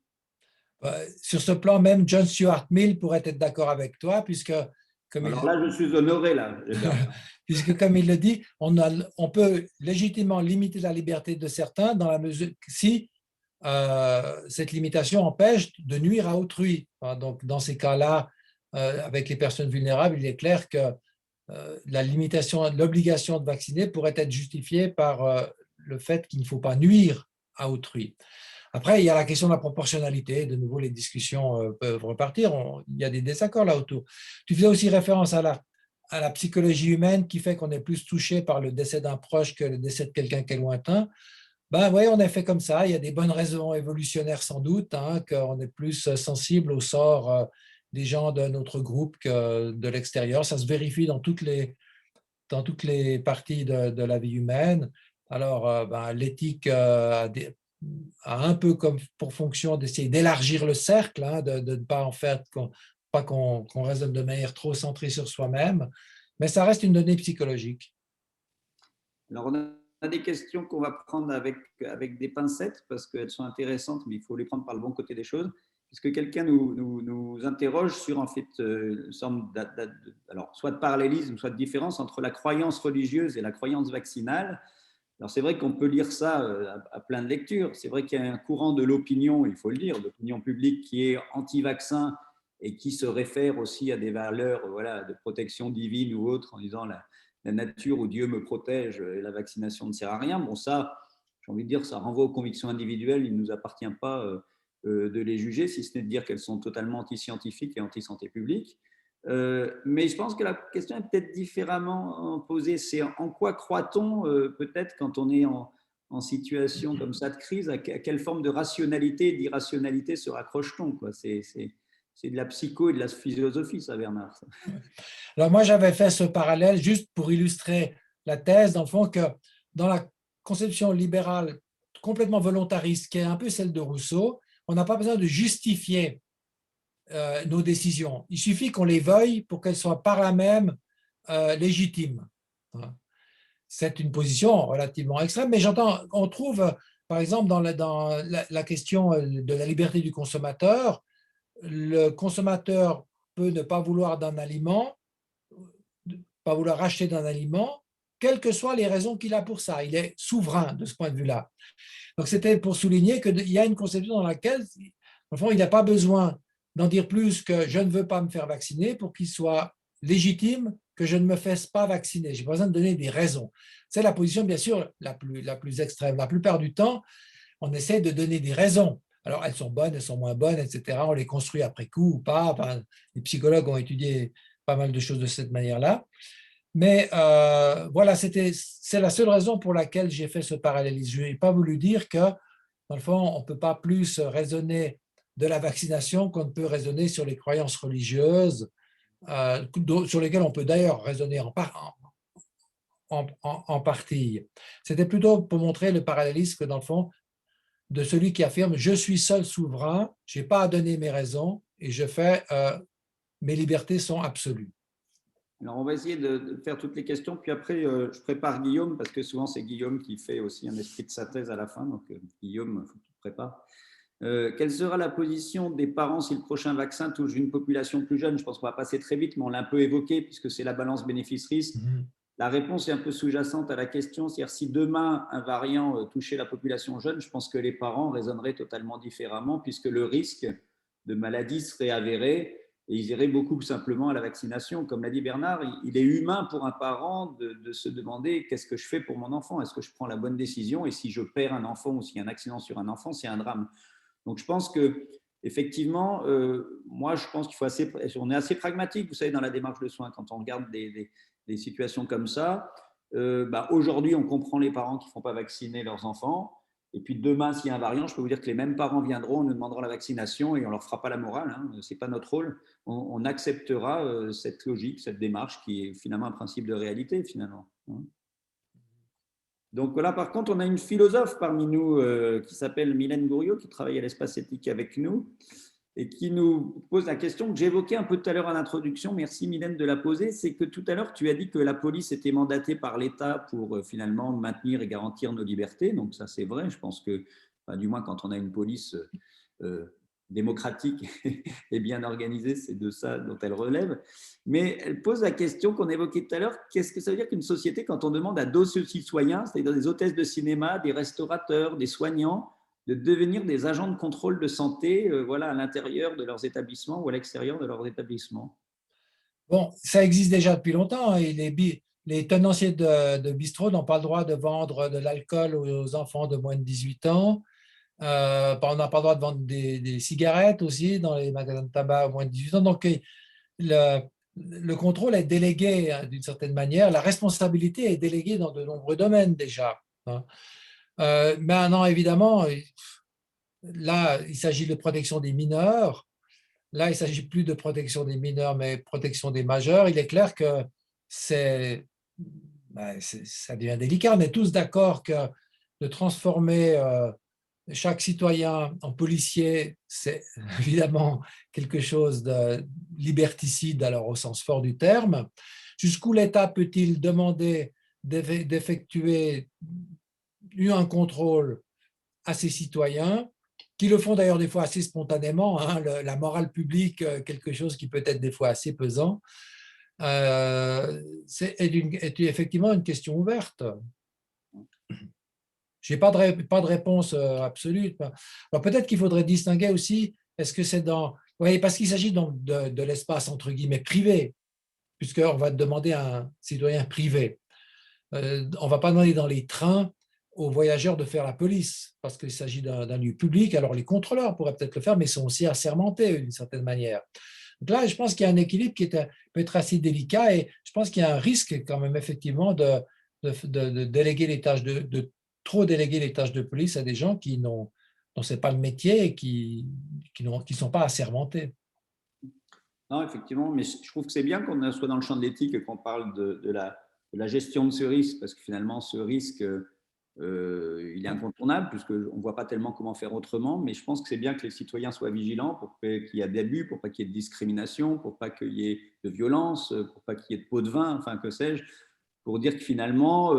Sur ce plan, même John Stuart Mill pourrait être d'accord avec toi, puisque… Alors là, je suis honoré, là. Puisque, comme il le dit, on peut légitimement limiter la liberté de certains dans la mesure si cette limitation empêche de nuire à autrui. Donc, dans ces cas-là, avec les personnes vulnérables, il est clair que l'obligation de vacciner pourrait être justifiée par le fait qu'il ne faut pas nuire à autrui. Après, il y a la question de la proportionnalité. De nouveau, les discussions peuvent repartir. Il y a des désaccords là autour. Tu faisais aussi référence à la psychologie humaine qui fait qu'on est plus touché par le décès d'un proche que le décès de quelqu'un qui est lointain. Ben oui, on est fait comme ça. Il y a des bonnes raisons évolutionnaires sans doute, hein, qu'on est plus sensible au sort des gens de notre groupe que de l'extérieur. Ça se vérifie dans toutes les parties de la vie humaine. Alors, l'éthique a un peu comme pour fonction d'essayer d'élargir le cercle, hein, de ne pas en faire qu'on raisonne de manière trop centrée sur soi-même, mais ça reste une donnée psychologique. Alors, on a des questions qu'on va prendre avec des pincettes parce qu'elles sont intéressantes, mais il faut les prendre par le bon côté des choses. Puisque quelqu'un nous interroge sur en fait une sorte alors, soit de parallélisme, soit de différence entre la croyance religieuse et la croyance vaccinale. Alors, c'est vrai qu'on peut lire ça à plein de lectures. C'est vrai qu'il y a un courant de l'opinion, il faut le dire, l'opinion publique qui est anti-vaccin et qui se réfère aussi à des valeurs de protection divine ou autre en disant la nature ou Dieu me protège et la vaccination ne sert à rien. Bon, ça, j'ai envie de dire, ça renvoie aux convictions individuelles. Il ne nous appartient pas de les juger, si ce n'est de dire qu'elles sont totalement anti-scientifiques et anti-santé publique. Mais je pense que la question est peut-être différemment posée. C'est en quoi croit-on peut-être quand on est en situation comme ça de crise, à quelle forme de rationalité et d'irrationalité se raccroche-t-on, quoi. C'est de la psycho et de la philosophie, ça, Bernard. Ça. Alors moi, j'avais fait ce parallèle juste pour illustrer la thèse, dans le fond, que dans la conception libérale complètement volontariste, qui est un peu celle de Rousseau. On n'a pas besoin de justifier nos décisions. Il suffit qu'on les veuille pour qu'elles soient par là même légitimes. C'est une position relativement extrême, mais on trouve, par exemple, dans la question de la liberté du consommateur, le consommateur peut ne pas vouloir d'un aliment, pas vouloir acheter d'un aliment, quelles que soient les raisons qu'il a pour ça. Il est souverain de ce point de vue-là. Donc, c'était pour souligner qu'il y a une conception dans laquelle, au fond, il n'a pas besoin d'en dire plus que je ne veux pas me faire vacciner pour qu'il soit légitime que je ne me fasse pas vacciner. J'ai pas besoin de donner des raisons. C'est la position, bien sûr, la plus extrême. La plupart du temps, on essaie de donner des raisons. Alors, elles sont bonnes, elles sont moins bonnes, etc. On les construit après coup ou pas. Enfin, les psychologues ont étudié pas mal de choses de cette manière-là. Mais voilà, c'est la seule raison pour laquelle j'ai fait ce parallélisme. Je n'ai pas voulu dire que, dans le fond, on ne peut pas plus raisonner de la vaccination qu'on ne peut raisonner sur les croyances religieuses, sur lesquelles on peut d'ailleurs raisonner en partie. C'était plutôt pour montrer le parallélisme que, dans le fond, de celui qui affirme « je suis seul souverain, je n'ai pas à donner mes raisons et mes libertés sont absolues ». Alors, on va essayer de faire toutes les questions, puis après, je prépare Guillaume, parce que souvent, c'est Guillaume qui fait aussi un esprit de synthèse à la fin. Donc, Guillaume, il faut que tu te prépares. Quelle sera la position des parents si le prochain vaccin touche une population plus jeune? Je pense qu'on va passer très vite, mais on l'a un peu évoqué, puisque c'est la balance bénéfice-risque. La réponse est un peu sous-jacente à la question, c'est-à-dire si demain un variant touchait la population jeune, je pense que les parents raisonneraient totalement différemment, puisque le risque de maladie serait avéré et ils iraient beaucoup plus simplement à la vaccination. Comme l'a dit Bernard, il est humain pour un parent de se demander qu'est-ce que je fais pour mon enfant? Est-ce que je prends la bonne décision? Et si je perds un enfant ou s'il y a un accident sur un enfant, c'est un drame. Donc je pense que effectivement, moi je pense on est assez pragmatique, vous savez, dans la démarche de soins quand on regarde des situations comme ça. Aujourd'hui, on comprend les parents qui ne font pas vacciner leurs enfants. Et puis demain, s'il y a un variant, je peux vous dire que les mêmes parents viendront, on nous demandera la vaccination et on ne leur fera pas la morale. Hein, ce n'est pas notre rôle. On acceptera cette logique, cette démarche qui est finalement un principe de réalité, finalement. Donc là, par contre, on a une philosophe parmi nous qui s'appelle Mylène Gouriot, qui travaille à l'Espace Éthique avec nous et qui nous pose la question que j'évoquais un peu tout à l'heure en introduction. Merci Mylène de la poser. C'est que tout à l'heure, tu as dit que la police était mandatée par l'État pour finalement maintenir et garantir nos libertés. Donc ça, c'est vrai. Je pense que, du moins quand on a une police démocratique et bien organisée, c'est de ça dont elle relève. Mais elle pose la question qu'on évoquait tout à l'heure, qu'est-ce que ça veut dire qu'une société, quand on demande à d'autres citoyens, c'est-à-dire des hôtesses de cinéma, des restaurateurs, des soignants, de devenir des agents de contrôle de santé à l'intérieur de leurs établissements ou à l'extérieur de leurs établissements? Bon, ça existe déjà depuis longtemps. Hein, et les tenanciers de bistrot n'ont pas le droit de vendre de l'alcool aux enfants de moins de 18 ans. On n'a pas le droit de vendre des cigarettes aussi dans les magasins de tabac aux moins de 18 ans. Donc, le contrôle est délégué d'une certaine manière. La responsabilité est déléguée dans de nombreux domaines déjà. Hein. Maintenant, évidemment, là, il s'agit de protection des mineurs. Là, il ne s'agit plus de protection des mineurs, mais protection des majeurs. Il est clair que ça devient délicat. On est tous d'accord que de transformer chaque citoyen en policier, c'est évidemment quelque chose de liberticide, alors au sens fort du terme. Jusqu'où l'État peut-il demander d'effectuer un contrôle à ses citoyens, qui le font d'ailleurs des fois assez spontanément, hein, la morale publique, quelque chose qui peut être des fois assez pesant, est effectivement une question ouverte. Je n'ai pas de réponse absolue. Alors peut-être qu'il faudrait distinguer aussi, est-ce que c'est dans… Oui, parce qu'il s'agit donc de l'espace entre guillemets privé, puisqu'on va demander à un citoyen privé. On ne va pas demander dans les trains aux voyageurs de faire la police, parce qu'il s'agit d'un lieu public. Alors les contrôleurs pourraient peut-être le faire, mais ils sont aussi assermentés d'une certaine manière. Donc là, je pense qu'il y a un équilibre qui peut être assez délicat et je pense qu'il y a un risque quand même effectivement de déléguer les tâches, de trop déléguer les tâches de police à des gens dont ce n'est pas le métier et qui ne sont pas assermentés. Non, effectivement, mais je trouve que c'est bien qu'on soit dans le champ de l'éthique et qu'on parle de la gestion de ce risque, parce que finalement, ce risque, il est incontournable, puisqu'on ne voit pas tellement comment faire autrement, mais je pense que c'est bien que les citoyens soient vigilants pour qu'il y ait d'abus, pour pas qu'il y ait de discrimination, pour pas qu'il y ait de violence, pour pas qu'il y ait de pots de vin, enfin que sais-je, pour dire que finalement,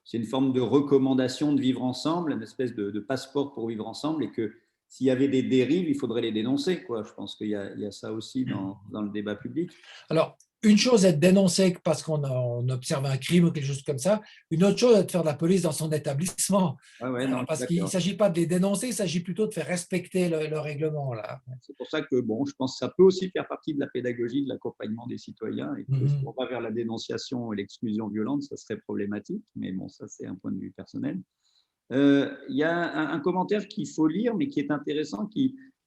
c'est une forme de recommandation de vivre ensemble, une espèce de passeport pour vivre ensemble, et que s'il y avait des dérives, il faudrait les dénoncer, quoi. Je pense qu'il y a ça aussi dans le débat public. Alors, une chose est de dénoncer parce on observe un crime ou quelque chose comme ça. Une autre chose est de faire de la police dans son établissement. Ouais, non, Parce qu'il ne s'agit pas de les dénoncer, il s'agit plutôt de faire respecter le règlement. Là. C'est pour ça que bon, je pense que ça peut aussi faire partie de la pédagogie, de l'accompagnement des citoyens. Et que si on va vers la dénonciation et l'exclusion violente, ça serait problématique. Mais bon, ça, c'est un point de vue personnel. Il y a un commentaire qu'il faut lire, mais qui est intéressant,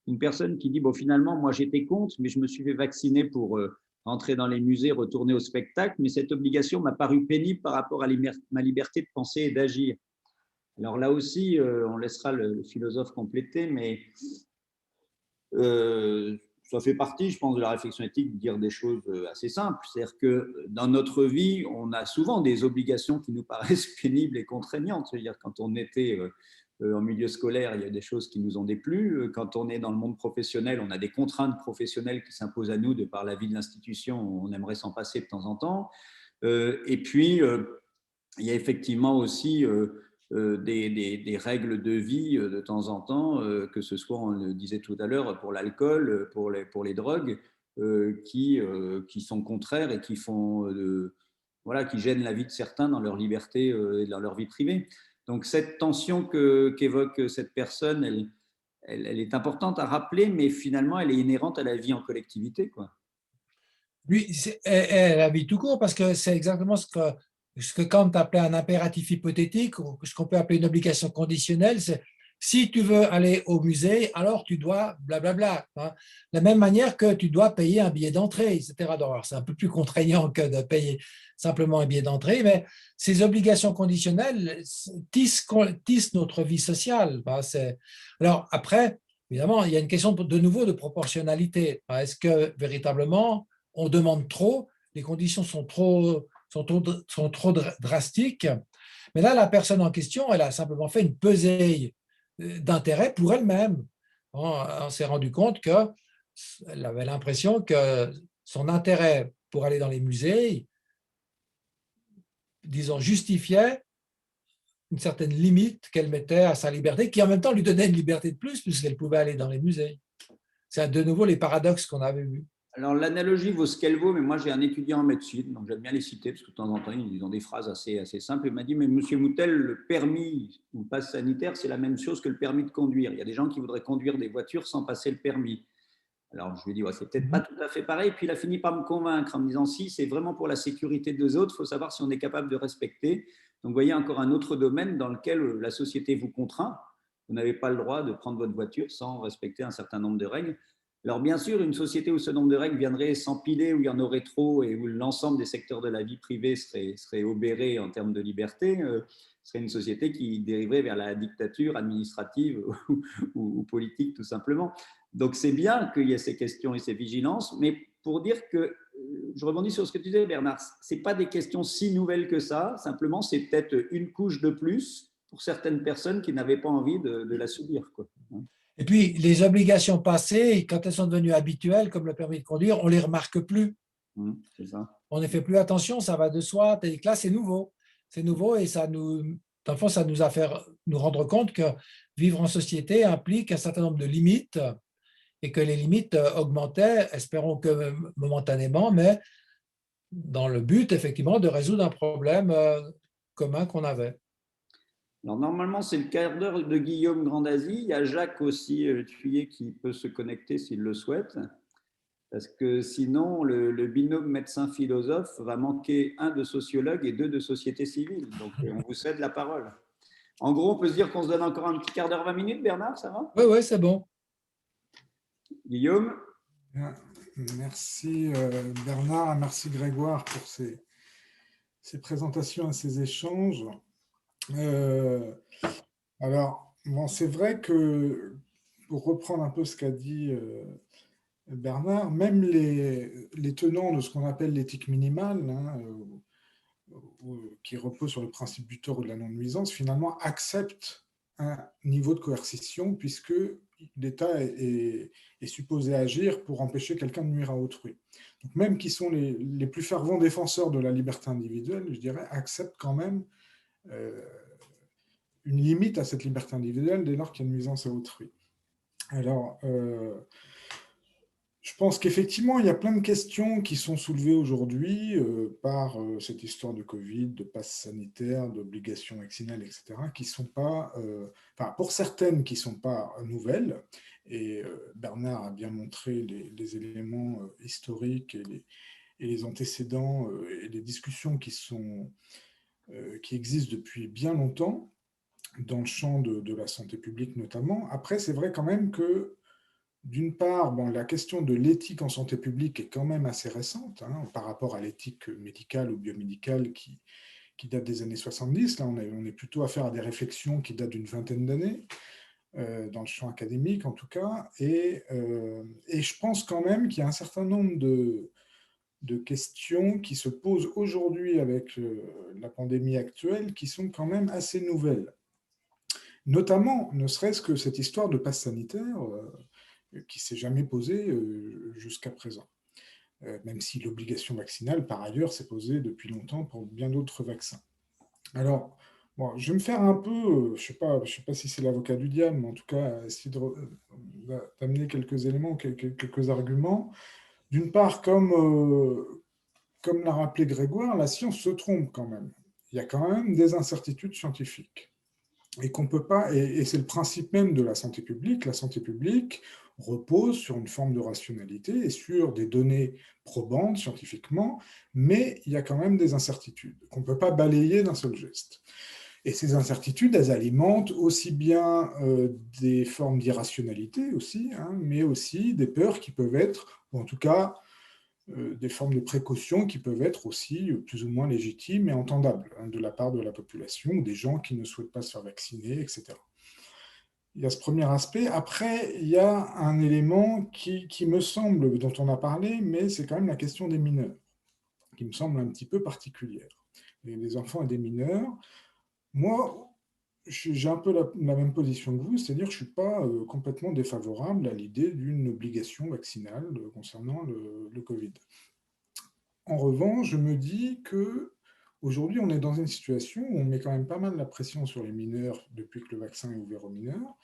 une personne qui dit, bon, finalement, moi, j'étais contre, mais je me suis fait vacciner pour entrer dans les musées, retourner au spectacle, mais cette obligation m'a paru pénible par rapport à ma liberté de penser et d'agir. Alors là aussi, on laissera le philosophe compléter, mais ça fait partie, je pense, de la réflexion éthique de dire des choses assez simples. C'est-à-dire que dans notre vie, on a souvent des obligations qui nous paraissent pénibles et contraignantes. C'est-à-dire quand on était en milieu scolaire, il y a des choses qui nous ont déplu. Quand on est dans le monde professionnel, on a des contraintes professionnelles qui s'imposent à nous de par la vie de l'institution. On aimerait s'en passer de temps en temps. Et puis, il y a effectivement aussi des règles de vie de temps en temps, que ce soit, on le disait tout à l'heure, pour l'alcool, pour les drogues, qui sont contraires et qui font voilà, qui gênent la vie de certains dans leur liberté et dans leur vie privée. Donc cette tension qu'évoque cette personne, elle est importante à rappeler, mais finalement, elle est inhérente à la vie en collectivité, quoi. Oui, elle a vie tout court parce que c'est exactement ce que Kant appelait un impératif hypothétique, ou ce qu'on peut appeler une obligation conditionnelle. C'est si tu veux aller au musée, alors tu dois blablabla. Hein. De la même manière que tu dois payer un billet d'entrée, etc. Alors, c'est un peu plus contraignant que de payer simplement un billet d'entrée, mais ces obligations conditionnelles tissent notre vie sociale. Hein. Alors après, évidemment, il y a une question de nouveau de proportionnalité. Hein. Est-ce que véritablement on demande trop, les conditions sont trop drastiques. Mais là, la personne en question, elle a simplement fait une pesée d'intérêt pour elle-même. On s'est rendu compte qu'elle avait l'impression que son intérêt pour aller dans les musées, disons, justifiait une certaine limite qu'elle mettait à sa liberté, qui en même temps lui donnait une liberté de plus, puisqu'elle pouvait aller dans les musées. C'est de nouveau les paradoxes qu'on avait vus. Alors, l'analogie vaut ce qu'elle vaut, mais moi, j'ai un étudiant en médecine, donc j'aime bien les citer, parce que de temps en temps, ils ont des phrases assez simples. Il m'a dit, mais monsieur Moutel, le permis ou le pass sanitaire, c'est la même chose que le permis de conduire. Il y a des gens qui voudraient conduire des voitures sans passer le permis. Alors, je lui ai dit, ouais, c'est peut-être pas tout à fait pareil. Puis, il a fini par me convaincre en me disant, si, c'est vraiment pour la sécurité des autres, il faut savoir si on est capable de respecter. Donc, vous voyez, encore un autre domaine dans lequel la société vous contraint. Vous n'avez pas le droit de prendre votre voiture sans respecter un certain nombre de règles. Alors, bien sûr, une société où ce nombre de règles viendrait s'empiler, où il y en aurait trop et où l'ensemble des secteurs de la vie privée serait obéré en termes de liberté, serait une société qui dériverait vers la dictature administrative ou politique, tout simplement. Donc, c'est bien qu'il y ait ces questions et ces vigilances, mais pour dire que, je rebondis sur ce que tu disais, Bernard, ce n'est pas des questions si nouvelles que ça, simplement, c'est peut-être une couche de plus pour certaines personnes qui n'avaient pas envie de la subir, quoi. Et puis, les obligations passées, quand elles sont devenues habituelles, comme le permis de conduire, on ne les remarque plus. C'est ça. On ne fait plus attention, ça va de soi. Tandis que là, c'est nouveau. C'est nouveau et ça nous, dans le fond, ça nous a fait nous rendre compte que vivre en société implique un certain nombre de limites et que les limites augmentaient, espérons que momentanément, mais dans le but, effectivement, de résoudre un problème commun qu'on avait. Alors, normalement, c'est le quart d'heure de Guillaume Grandazzi. Il y a Jacques aussi, Thuyer, qui peut se connecter s'il le souhaite. Parce que sinon, le binôme médecin-philosophe va manquer un de sociologue et deux de société civile. Donc, on vous cède la parole. En gros, on peut se dire qu'on se donne encore un petit quart d'heure, 20 minutes, Bernard, ça va? Oui, c'est bon. Guillaume? Bien. Merci Bernard, merci Grégoire pour ces présentations et ces échanges. Alors, bon, c'est vrai que, pour reprendre un peu ce qu'a dit Bernard, même les tenants de ce qu'on appelle l'éthique minimale, hein, qui repose sur le principe du tort ou de la non-nuisance, finalement accepte un niveau de coercition, puisque l'État est supposé agir pour empêcher quelqu'un de nuire à autrui. Donc même qui sont les plus fervents défenseurs de la liberté individuelle, je dirais, acceptent quand même une limite à cette liberté individuelle dès lors qu'il y a une nuisance à autrui. Alors, je pense qu'effectivement, il y a plein de questions qui sont soulevées aujourd'hui par cette histoire de Covid, de passe sanitaire, d'obligations vaccinales, etc., qui sont pas, pour certaines, qui ne sont pas nouvelles. Et Bernard a bien montré les éléments historiques et les antécédents et les discussions qui existent depuis bien longtemps dans le champ de la santé publique notamment. Après, c'est vrai quand même que d'une part, la question de l'éthique en santé publique est quand même assez récente par rapport à l'éthique médicale ou biomédicale qui date des années 70. Là, on est plutôt affaire à des réflexions qui datent d'une vingtaine d'années, dans le champ académique en tout cas. Et je pense quand même qu'il y a un certain nombre de questions qui se posent aujourd'hui avec la pandémie actuelle qui sont quand même assez nouvelles. Notamment, ne serait-ce que cette histoire de passe sanitaire qui ne s'est jamais posée jusqu'à présent. Même si l'obligation vaccinale, par ailleurs, s'est posée depuis longtemps pour bien d'autres vaccins. Alors, bon, je vais me faire un peu, je ne sais pas si c'est l'avocat du diable, mais en tout cas, essayer d'amener quelques éléments, quelques arguments. D'une part, comme l'a rappelé Grégoire, la science se trompe quand même. Il y a quand même des incertitudes scientifiques. Et qu'on peut pas, et c'est le principe même de la santé publique. La santé publique repose sur une forme de rationalité et sur des données probantes scientifiquement, mais il y a quand même des incertitudes qu'on ne peut pas balayer d'un seul geste. Et ces incertitudes, elles alimentent aussi bien des formes d'irrationalité aussi, mais aussi des peurs qui peuvent être, ou en tout cas, des formes de précaution qui peuvent être aussi plus ou moins légitimes et entendables de la part de la population ou des gens qui ne souhaitent pas se faire vacciner, etc. Il y a ce premier aspect. Après, il y a un élément qui me semble, dont on a parlé, mais c'est quand même la question des mineurs, qui me semble un petit peu particulière. Les enfants et des mineurs, moi, j'ai un peu la même position que vous, c'est-à-dire que je ne suis pas complètement défavorable à l'idée d'une obligation vaccinale concernant le Covid. En revanche, je me dis qu'aujourd'hui, on est dans une situation où on met quand même pas mal la pression sur les mineurs depuis que le vaccin est ouvert aux mineurs.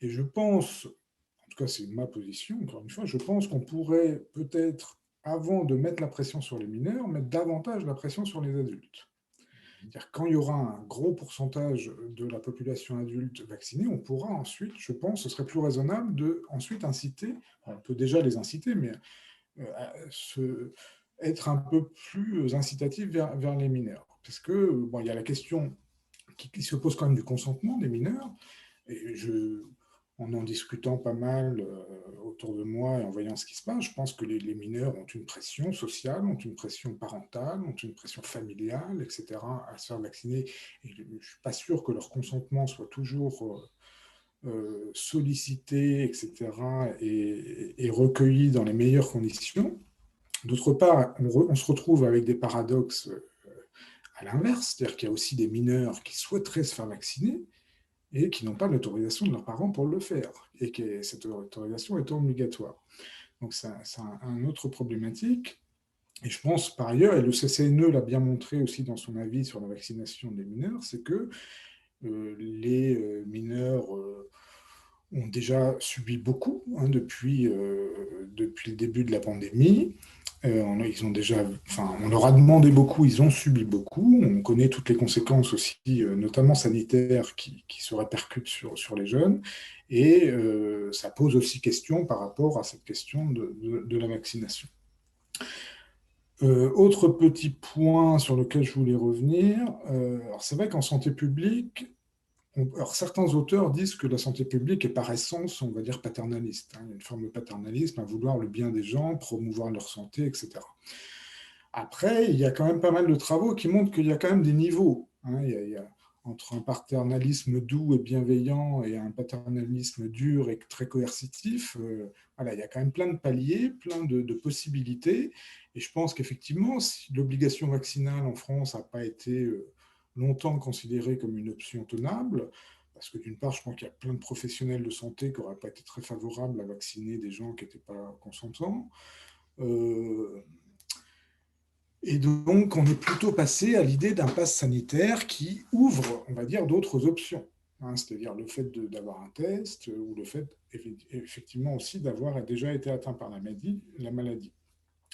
Et je pense, en tout cas c'est ma position, encore une fois, je pense qu'on pourrait peut-être, avant de mettre la pression sur les mineurs, mettre davantage la pression sur les adultes. C'est-à-dire quand il y aura un gros pourcentage de la population adulte vaccinée, on pourra ensuite, je pense, ce serait plus raisonnable de ensuite inciter, on peut déjà les inciter, mais être un peu plus incitatif vers les mineurs. Parce que, il y a la question qui se pose quand même du consentement des mineurs, et en discutant pas mal autour de moi et en voyant ce qui se passe, je pense que les mineurs ont une pression sociale, ont une pression parentale, ont une pression familiale, etc., à se faire vacciner. Et je ne suis pas sûr que leur consentement soit toujours sollicité, etc., et recueilli dans les meilleures conditions. D'autre part, on se retrouve avec des paradoxes à l'inverse, c'est-à-dire qu'il y a aussi des mineurs qui souhaiteraient se faire vacciner et qui n'ont pas l'autorisation de leurs parents pour le faire, et que cette autorisation est obligatoire. Donc c'est une autre problématique. Et je pense par ailleurs, et le CCNE l'a bien montré aussi dans son avis sur la vaccination des mineurs, c'est que les mineurs ont déjà subi beaucoup depuis le début de la pandémie. Ils ont on leur a demandé beaucoup, ils ont subi beaucoup. On connaît toutes les conséquences aussi, notamment sanitaires, qui se répercutent sur les jeunes. Et ça pose aussi question par rapport à cette question de la vaccination. Autre petit point sur lequel je voulais revenir, alors c'est vrai qu'en santé publique, alors certains auteurs disent que la santé publique est par essence, on va dire, paternaliste. Il y a une forme de paternalisme à vouloir le bien des gens, promouvoir leur santé, etc. Après, il y a quand même pas mal de travaux qui montrent qu'il y a quand même des niveaux. entre un paternalisme doux et bienveillant et un paternalisme dur et très coercitif. Voilà, il y a quand même plein de paliers, plein de possibilités. Et je pense qu'effectivement, si l'obligation vaccinale en France n'a pas été longtemps considérée comme une option tenable, parce que d'une part, je pense qu'il y a plein de professionnels de santé qui n'auraient pas été très favorables à vacciner des gens qui n'étaient pas consentants. Et donc, on est plutôt passé à l'idée d'un pass sanitaire qui ouvre, on va dire, d'autres options. Hein, c'est-à-dire le fait d'avoir un test ou le fait, effectivement, aussi d'avoir déjà été atteint par la maladie.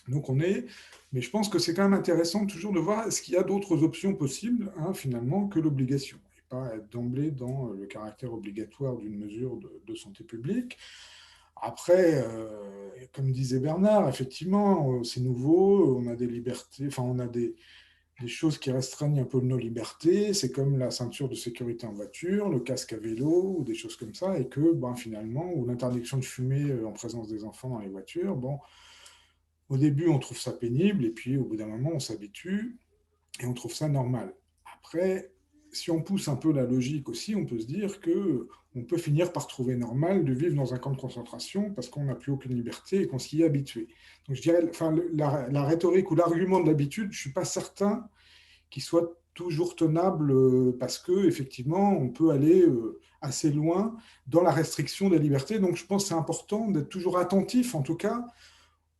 Donc, mais je pense que c'est quand même intéressant toujours de voir est-ce qu'il y a d'autres options possibles, hein, finalement, que l'obligation, et pas être d'emblée dans le caractère obligatoire d'une mesure de santé publique. Après, comme disait Bernard, effectivement, c'est nouveau, on a des libertés, enfin, on a des choses qui restreignent un peu nos libertés, c'est comme la ceinture de sécurité en voiture, le casque à vélo, ou des choses comme ça, et que, ben, finalement, ou l'interdiction de fumer en présence des enfants dans les voitures, bon, au début, on trouve ça pénible, et puis au bout d'un moment, on s'habitue, et on trouve ça normal. Après, si on pousse un peu la logique aussi, on peut se dire qu'on peut finir par trouver normal de vivre dans un camp de concentration parce qu'on n'a plus aucune liberté et qu'on s'y est habitué. Donc je dirais, enfin, la rhétorique ou l'argument de l'habitude, je ne suis pas certain qu'il soit toujours tenable parce qu'effectivement, on peut aller assez loin dans la restriction des libertés. Donc je pense que c'est important d'être toujours attentif, en tout cas,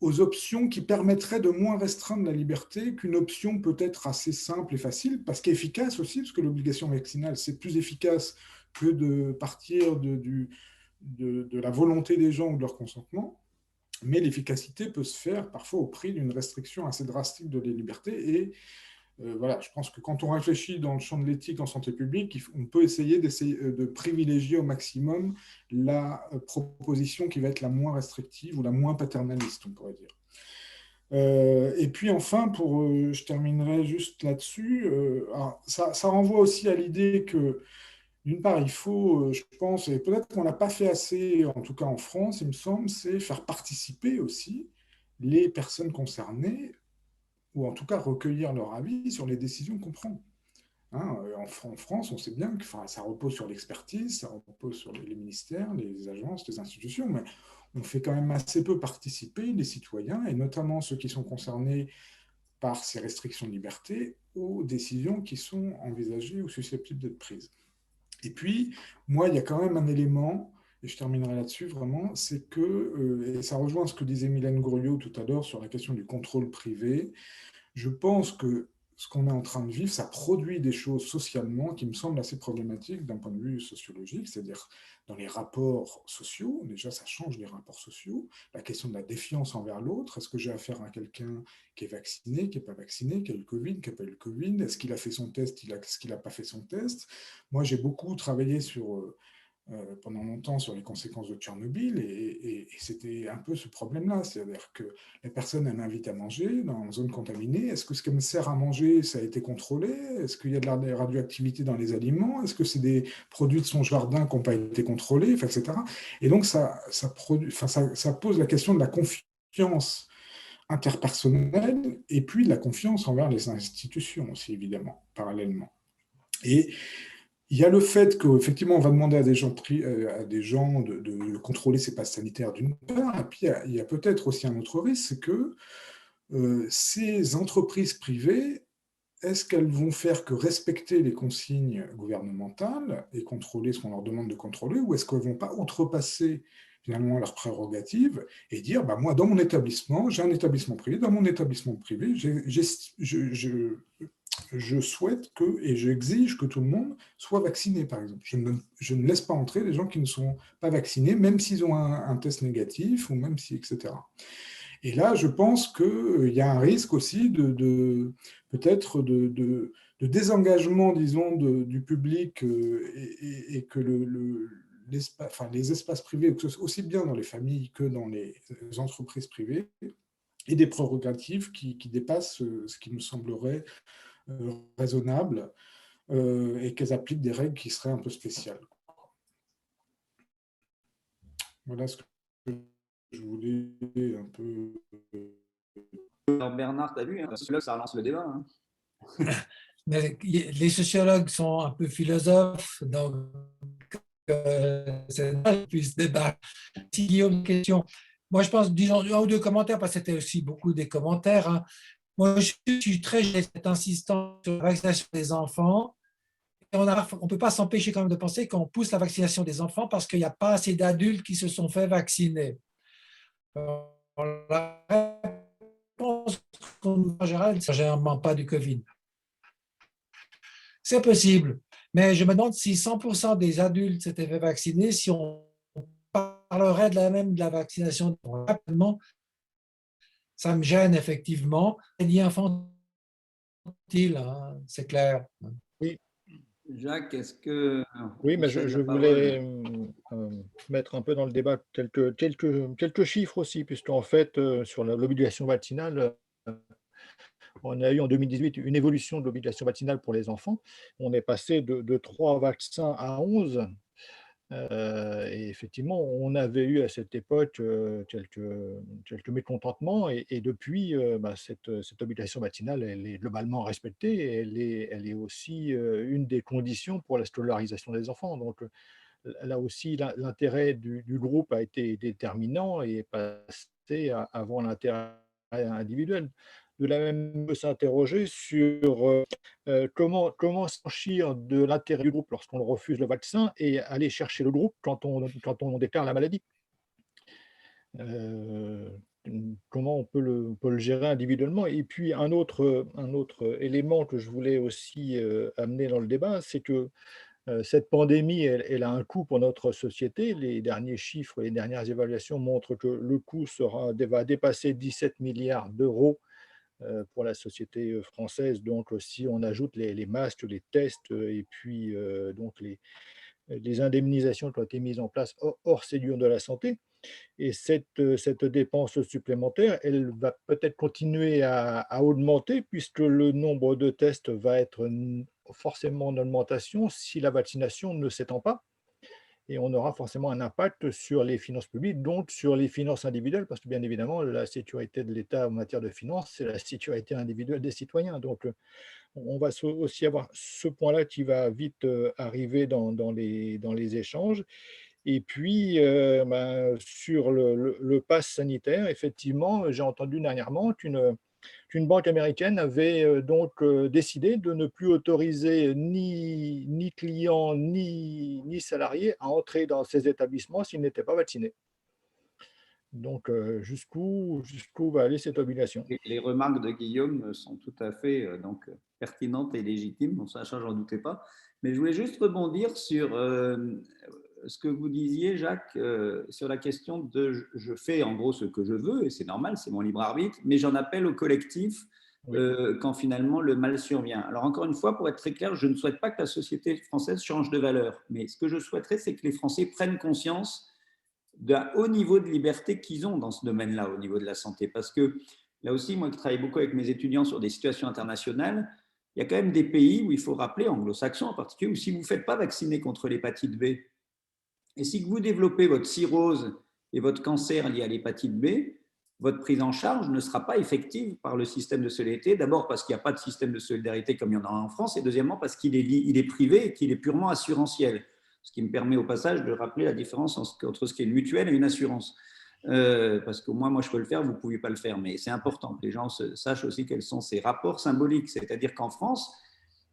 aux options qui permettraient de moins restreindre la liberté qu'une option peut-être assez simple et facile, parce qu'efficace aussi, parce que l'obligation vaccinale, c'est plus efficace que de partir de la volonté des gens ou de leur consentement, mais l'efficacité peut se faire parfois au prix d'une restriction assez drastique de les libertés. Et voilà, je pense que quand on réfléchit dans le champ de l'éthique en santé publique, on peut essayer de privilégier au maximum la proposition qui va être la moins restrictive ou la moins paternaliste, on pourrait dire. Et puis enfin, je terminerai juste là-dessus, ça renvoie aussi à l'idée que, d'une part, il faut, je pense, et peut-être qu'on n'a pas fait assez, en tout cas en France, il me semble, c'est faire participer aussi les personnes concernées ou en tout cas recueillir leur avis sur les décisions qu'on prend. Hein, en France, on sait bien que ça repose sur l'expertise, ça repose sur les ministères, les agences, les institutions, mais on fait quand même assez peu participer les citoyens, et notamment ceux qui sont concernés par ces restrictions de liberté, aux décisions qui sont envisagées ou susceptibles d'être prises. Et puis, moi, il y a quand même un élément, et je terminerai là-dessus vraiment, c'est que, et ça rejoint ce que disait Mylène Gouriot tout à l'heure sur la question du contrôle privé, je pense que ce qu'on est en train de vivre, ça produit des choses socialement qui me semblent assez problématiques d'un point de vue sociologique, c'est-à-dire dans les rapports sociaux, déjà ça change les rapports sociaux, la question de la défiance envers l'autre, est-ce que j'ai affaire à quelqu'un qui est vacciné, qui n'est pas vacciné, qui a eu le Covid, qui n'a pas eu le Covid, est-ce qu'il a fait son test, est-ce qu'il n'a pas fait son test. Moi j'ai beaucoup travaillé pendant longtemps sur les conséquences de Tchernobyl, et c'était un peu ce problème-là, c'est-à-dire que les personnes, elles m'invitent à manger dans une zone contaminée, est-ce que ce qu'elles me sert à manger, ça a été contrôlé, est-ce qu'il y a de la radioactivité dans les aliments, est-ce que c'est des produits de son jardin qui n'ont pas été contrôlés, etc. Et donc ça pose la question de la confiance interpersonnelle, et puis de la confiance envers les institutions aussi, évidemment, parallèlement. Et il y a le fait qu'effectivement, on va demander à des gens, de contrôler ces passes sanitaires d'une part, et puis il y a peut-être aussi un autre risque, c'est que ces entreprises privées, est-ce qu'elles vont faire que respecter les consignes gouvernementales et contrôler ce qu'on leur demande de contrôler, ou est-ce qu'elles ne vont pas outrepasser finalement leurs prérogatives et dire, bah, moi, dans mon établissement, j'ai un établissement privé, dans mon établissement privé, je souhaite et j'exige que tout le monde soit vacciné, par exemple. Je ne laisse pas entrer les gens qui ne sont pas vaccinés, même s'ils ont un test négatif, ou même si, etc. Et là, je pense qu'il y a un risque aussi peut-être de désengagement, disons, du public, et que les espaces privés, aussi bien dans les familles que dans les entreprises privées, et des prérogatives qui dépassent ce qui me semblerait raisonnable, et qu'elles appliquent des règles qui seraient un peu spéciales. Voilà ce que je voulais un peu... Alors Bernard, tu as vu, hein, parce que là, ça relance le débat. Hein. Mais les sociologues sont un peu philosophes, donc c'est normal qu'ils puissent débattre. Si Guillaume, une question. Moi, je pense, disons, un ou deux commentaires, parce que c'était aussi beaucoup des commentaires. Hein. Moi, je suis très insistant sur la vaccination des enfants. On ne peut pas s'empêcher quand même de penser qu'on pousse la vaccination des enfants parce qu'il n'y a pas assez d'adultes qui se sont fait vacciner. La réponse en général, c'est généralement pas du Covid. C'est possible, mais je me demande si 100% des adultes s'étaient fait vacciner, si on parlerait de la vaccination rapidement. Ça me gêne effectivement. C'est lié infantile, hein, c'est clair. Oui, Jacques, est-ce que oui, on mais cède je la parole? voulais mettre un peu dans le débat quelques chiffres aussi, puisqu'en fait, sur l'obligation vaccinale, on a eu en 2018 une évolution de l'obligation vaccinale pour les enfants. On est passé de 3 vaccins à 11. Et effectivement, on avait eu à cette époque quelques mécontentements et depuis, cette obligation vaccinale, elle est globalement respectée et elle est aussi une des conditions pour la scolarisation des enfants. Donc, là aussi, l'intérêt du groupe a été déterminant et est passé avant l'intérêt individuel. De la même, on peut s'interroger sur comment s'enrichir de l'intérêt du groupe lorsqu'on refuse le vaccin et aller chercher le groupe quand on déclare la maladie. Euh, Comment on peut le gérer individuellement. Et puis un autre élément que je voulais aussi amener dans le débat, c'est que cette pandémie, elle a un coût pour notre société. Les derniers chiffres, les dernières évaluations montrent que le coût va dépasser 17 milliards d'euros pour la société française. Donc, si on ajoute les masques, les tests et puis donc les indemnisations qui ont été mises en place hors Ségur de la santé. Et cette dépense supplémentaire, elle va peut-être continuer à augmenter puisque le nombre de tests va être forcément en augmentation si la vaccination ne s'étend pas. Et on aura forcément un impact sur les finances publiques, donc sur les finances individuelles, parce que bien évidemment, la sécurité de l'État en matière de finances, c'est la sécurité individuelle des citoyens. Donc, on va aussi avoir ce point-là qui va vite arriver dans les échanges. Et puis, sur le pass sanitaire, effectivement, j'ai entendu dernièrement qu'une banque américaine avait donc décidé de ne plus autoriser ni clients ni salariés à entrer dans ces établissements s'ils n'étaient pas vaccinés. Donc, jusqu'où va aller cette obligation? Les remarques de Guillaume sont tout à fait pertinentes et légitimes, bon, ça, j'en doutais pas. Mais je voulais juste rebondir sur ce que vous disiez, Jacques, sur la question de je fais en gros ce que je veux, et c'est normal, c'est mon libre arbitre, mais j'en appelle au collectif Oui. quand finalement le mal survient. Alors encore une fois, pour être très clair, je ne souhaite pas que la société française change de valeur, mais ce que je souhaiterais, c'est que les Français prennent conscience d'un haut niveau de liberté qu'ils ont dans ce domaine-là, au niveau de la santé. Parce que là aussi, moi qui travaille beaucoup avec mes étudiants sur des situations internationales, il y a quand même des pays où il faut rappeler, anglo-saxons en particulier, où si vous ne faites pas vacciner contre l'hépatite B, et si vous développez votre cirrhose et votre cancer lié à l'hépatite B, votre prise en charge ne sera pas effective par le système de solidarité. D'abord parce qu'il n'y a pas de système de solidarité comme il y en a en France, et deuxièmement parce qu'il est privé et qu'il est purement assurantiel. Ce qui me permet au passage de rappeler la différence entre ce qui est une mutuelle et une assurance. Parce que moi, je peux le faire, vous ne pouvez pas le faire. Mais c'est important que les gens sachent aussi quels sont ces rapports symboliques. C'est-à-dire qu'en France,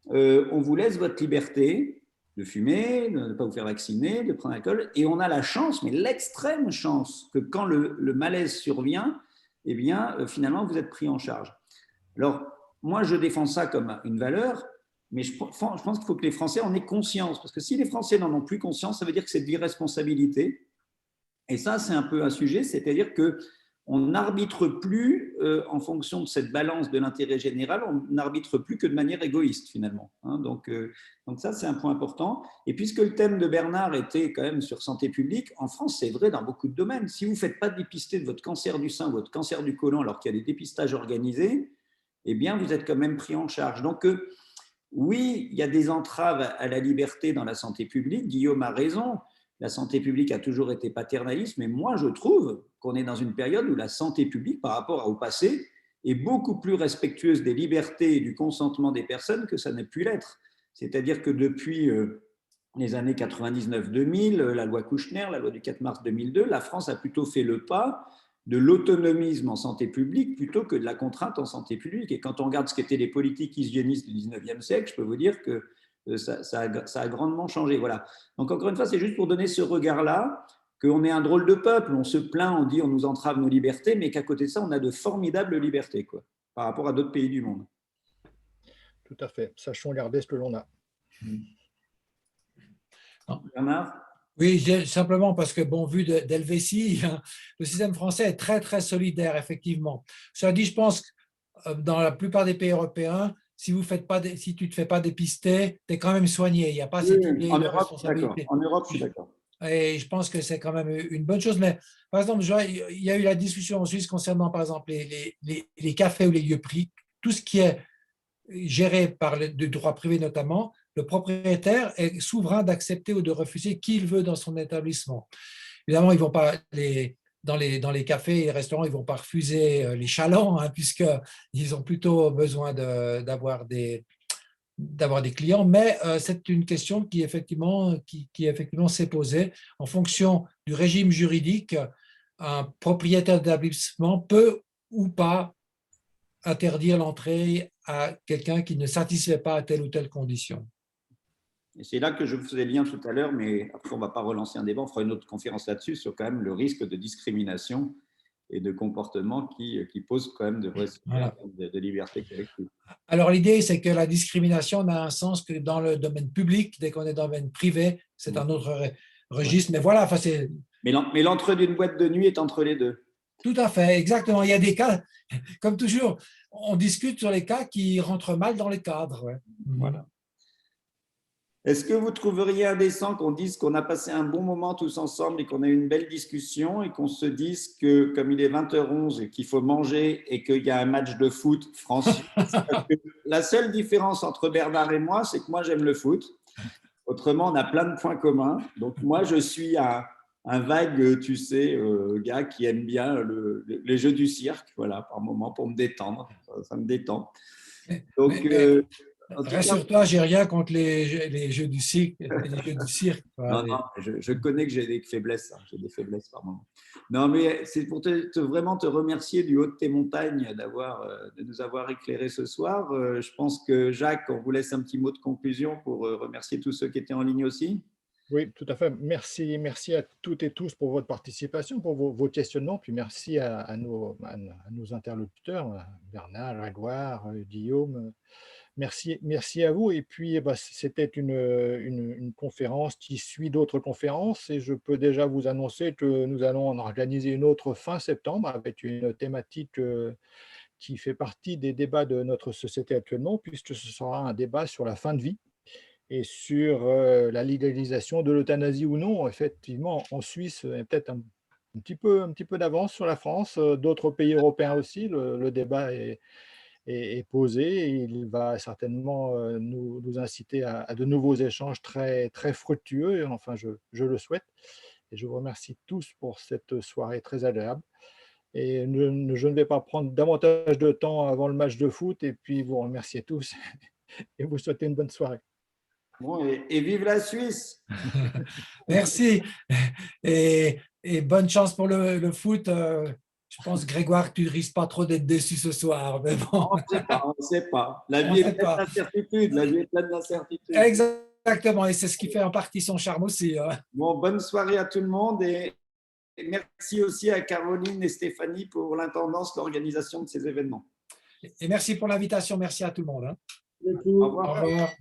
on vous laisse votre liberté de fumer, de ne pas vous faire vacciner, de prendre l'alcool. Et on a la chance, mais l'extrême chance, que quand le malaise survient, eh bien, finalement, vous êtes pris en charge. Alors, moi, je défends ça comme une valeur, mais je pense qu'il faut que les Français en aient conscience. Parce que si les Français n'en ont plus conscience, ça veut dire que c'est de l'irresponsabilité. Et ça, c'est un peu un sujet, c'est-à-dire qu'on n'arbitre plus en fonction de cette balance de l'intérêt général, on n'arbitre plus que de manière égoïste finalement. Hein, donc ça, c'est un point important. Et puisque le thème de Bernard était quand même sur santé publique, en France, c'est vrai dans beaucoup de domaines. Si vous ne faites pas dépister de votre cancer du sein, votre cancer du côlon, alors qu'il y a des dépistages organisés, eh bien, vous êtes quand même pris en charge. Donc, oui, il y a des entraves à la liberté dans la santé publique. Guillaume a raison. La santé publique a toujours été paternaliste, mais moi, je trouve qu'on est dans une période où la santé publique, par rapport au passé, est beaucoup plus respectueuse des libertés et du consentement des personnes que ça n'a pu l'être. C'est-à-dire que depuis les années 99-2000, la loi Kouchner, la loi du 4 mars 2002, la France a plutôt fait le pas de l'autonomisme en santé publique plutôt que de la contrainte en santé publique. Et quand on regarde ce qu'étaient les politiques hygiénistes du 19e siècle, je peux vous dire que ça a grandement changé. Voilà. Donc, encore une fois, c'est juste pour donner ce regard-là, qu'on est un drôle de peuple. On se plaint, on dit on nous entrave nos libertés, mais qu'à côté de ça, on a de formidables libertés quoi, par rapport à d'autres pays du monde. Tout à fait. Sachons garder ce que l'on a. Bernard ? Oui, simplement parce que, bon, vu d'Helvétie, le système français est très, très solidaire, effectivement. Cela dit, je pense que dans la plupart des pays européens, si tu ne te fais pas dépister, tu es quand même soigné. Il n'y a pas cette idée de responsabilité. En Europe, je suis d'accord. Et je pense que c'est quand même une bonne chose. Mais par exemple, il y a eu la discussion en Suisse concernant, par exemple, les cafés ou les lieux pris, tout ce qui est géré par le droit privé notamment. Le propriétaire est souverain d'accepter ou de refuser qui il veut dans son établissement. Évidemment, ils vont pas dans les cafés et les restaurants, ils ne vont pas refuser les chalands, hein, puisqu'ils ont plutôt besoin d'avoir des clients, mais c'est une question qui effectivement s'est posée. En fonction du régime juridique, un propriétaire d'établissement peut ou pas interdire l'entrée à quelqu'un qui ne satisfait pas à telle ou telle condition. Et c'est là que je faisais lien tout à l'heure, mais après on ne va pas relancer un débat, on fera une autre conférence là-dessus sur quand même le risque de discrimination et de comportement qui pose quand même de liberté collective. Alors l'idée, c'est que la discrimination n'a un sens que dans le domaine public. Dès qu'on est dans le domaine privé, c'est un autre registre. Mais voilà, mais l'entrée d'une boîte de nuit est entre les deux. Tout à fait, exactement. Il y a des cas, comme toujours, on discute sur les cas qui rentrent mal dans les cadres. Ouais. Voilà. Est-ce que vous trouveriez indécent qu'on dise qu'on a passé un bon moment tous ensemble et qu'on a eu une belle discussion et qu'on se dise que, comme il est 20h11 et qu'il faut manger et qu'il y a un match de foot France, la seule différence entre Bernard et moi, c'est que moi, j'aime le foot. Autrement, on a plein de points communs. Donc, moi, je suis un vague, tu sais, gars qui aime bien les jeux du cirque, voilà, par moment, pour me détendre. Ça me détend. Donc… Rassure-toi, j'ai rien contre les jeux du cirque. Les jeux du cirque. Non, je connais que j'ai des faiblesses. J'ai des faiblesses par moment. Non, mais c'est pour vraiment te remercier du haut de tes montagnes de nous avoir éclairés ce soir. Je pense que Jacques, on vous laisse un petit mot de conclusion pour remercier tous ceux qui étaient en ligne aussi. Oui, tout à fait. Merci à toutes et tous pour votre participation, pour vos questionnements. Puis merci à nos interlocuteurs, Bernard, Grégoire, Guillaume. Merci à vous. Et puis, c'était une conférence qui suit d'autres conférences. Et je peux déjà vous annoncer que nous allons en organiser une autre fin septembre avec une thématique qui fait partie des débats de notre société actuellement, puisque ce sera un débat sur la fin de vie et sur la légalisation de l'euthanasie ou non. Effectivement, en Suisse, il y a peut-être un petit peu d'avance sur la France. D'autres pays européens aussi, le débat est posé et il va certainement nous inciter à de nouveaux échanges très, très fructueux. Et enfin, je le souhaite. Et je vous remercie tous pour cette soirée très agréable. Et je ne vais pas prendre davantage de temps avant le match de foot et puis vous remercier tous et vous souhaiter une bonne soirée. Bon, et vive la Suisse. Merci et bonne chance pour le foot. Je pense, Grégoire, que tu ne risques pas trop d'être déçu ce soir. Mais bon. On ne sait pas. La vie est pleine d'incertitudes. La vie est pleine d'incertitudes. Exactement, et c'est ce qui fait en partie son charme aussi. Bon, bonne soirée à tout le monde et merci aussi à Caroline et Stéphanie pour l'intendance, l'organisation de ces événements. Et merci pour l'invitation. Merci à tout le monde. Au revoir. Au revoir.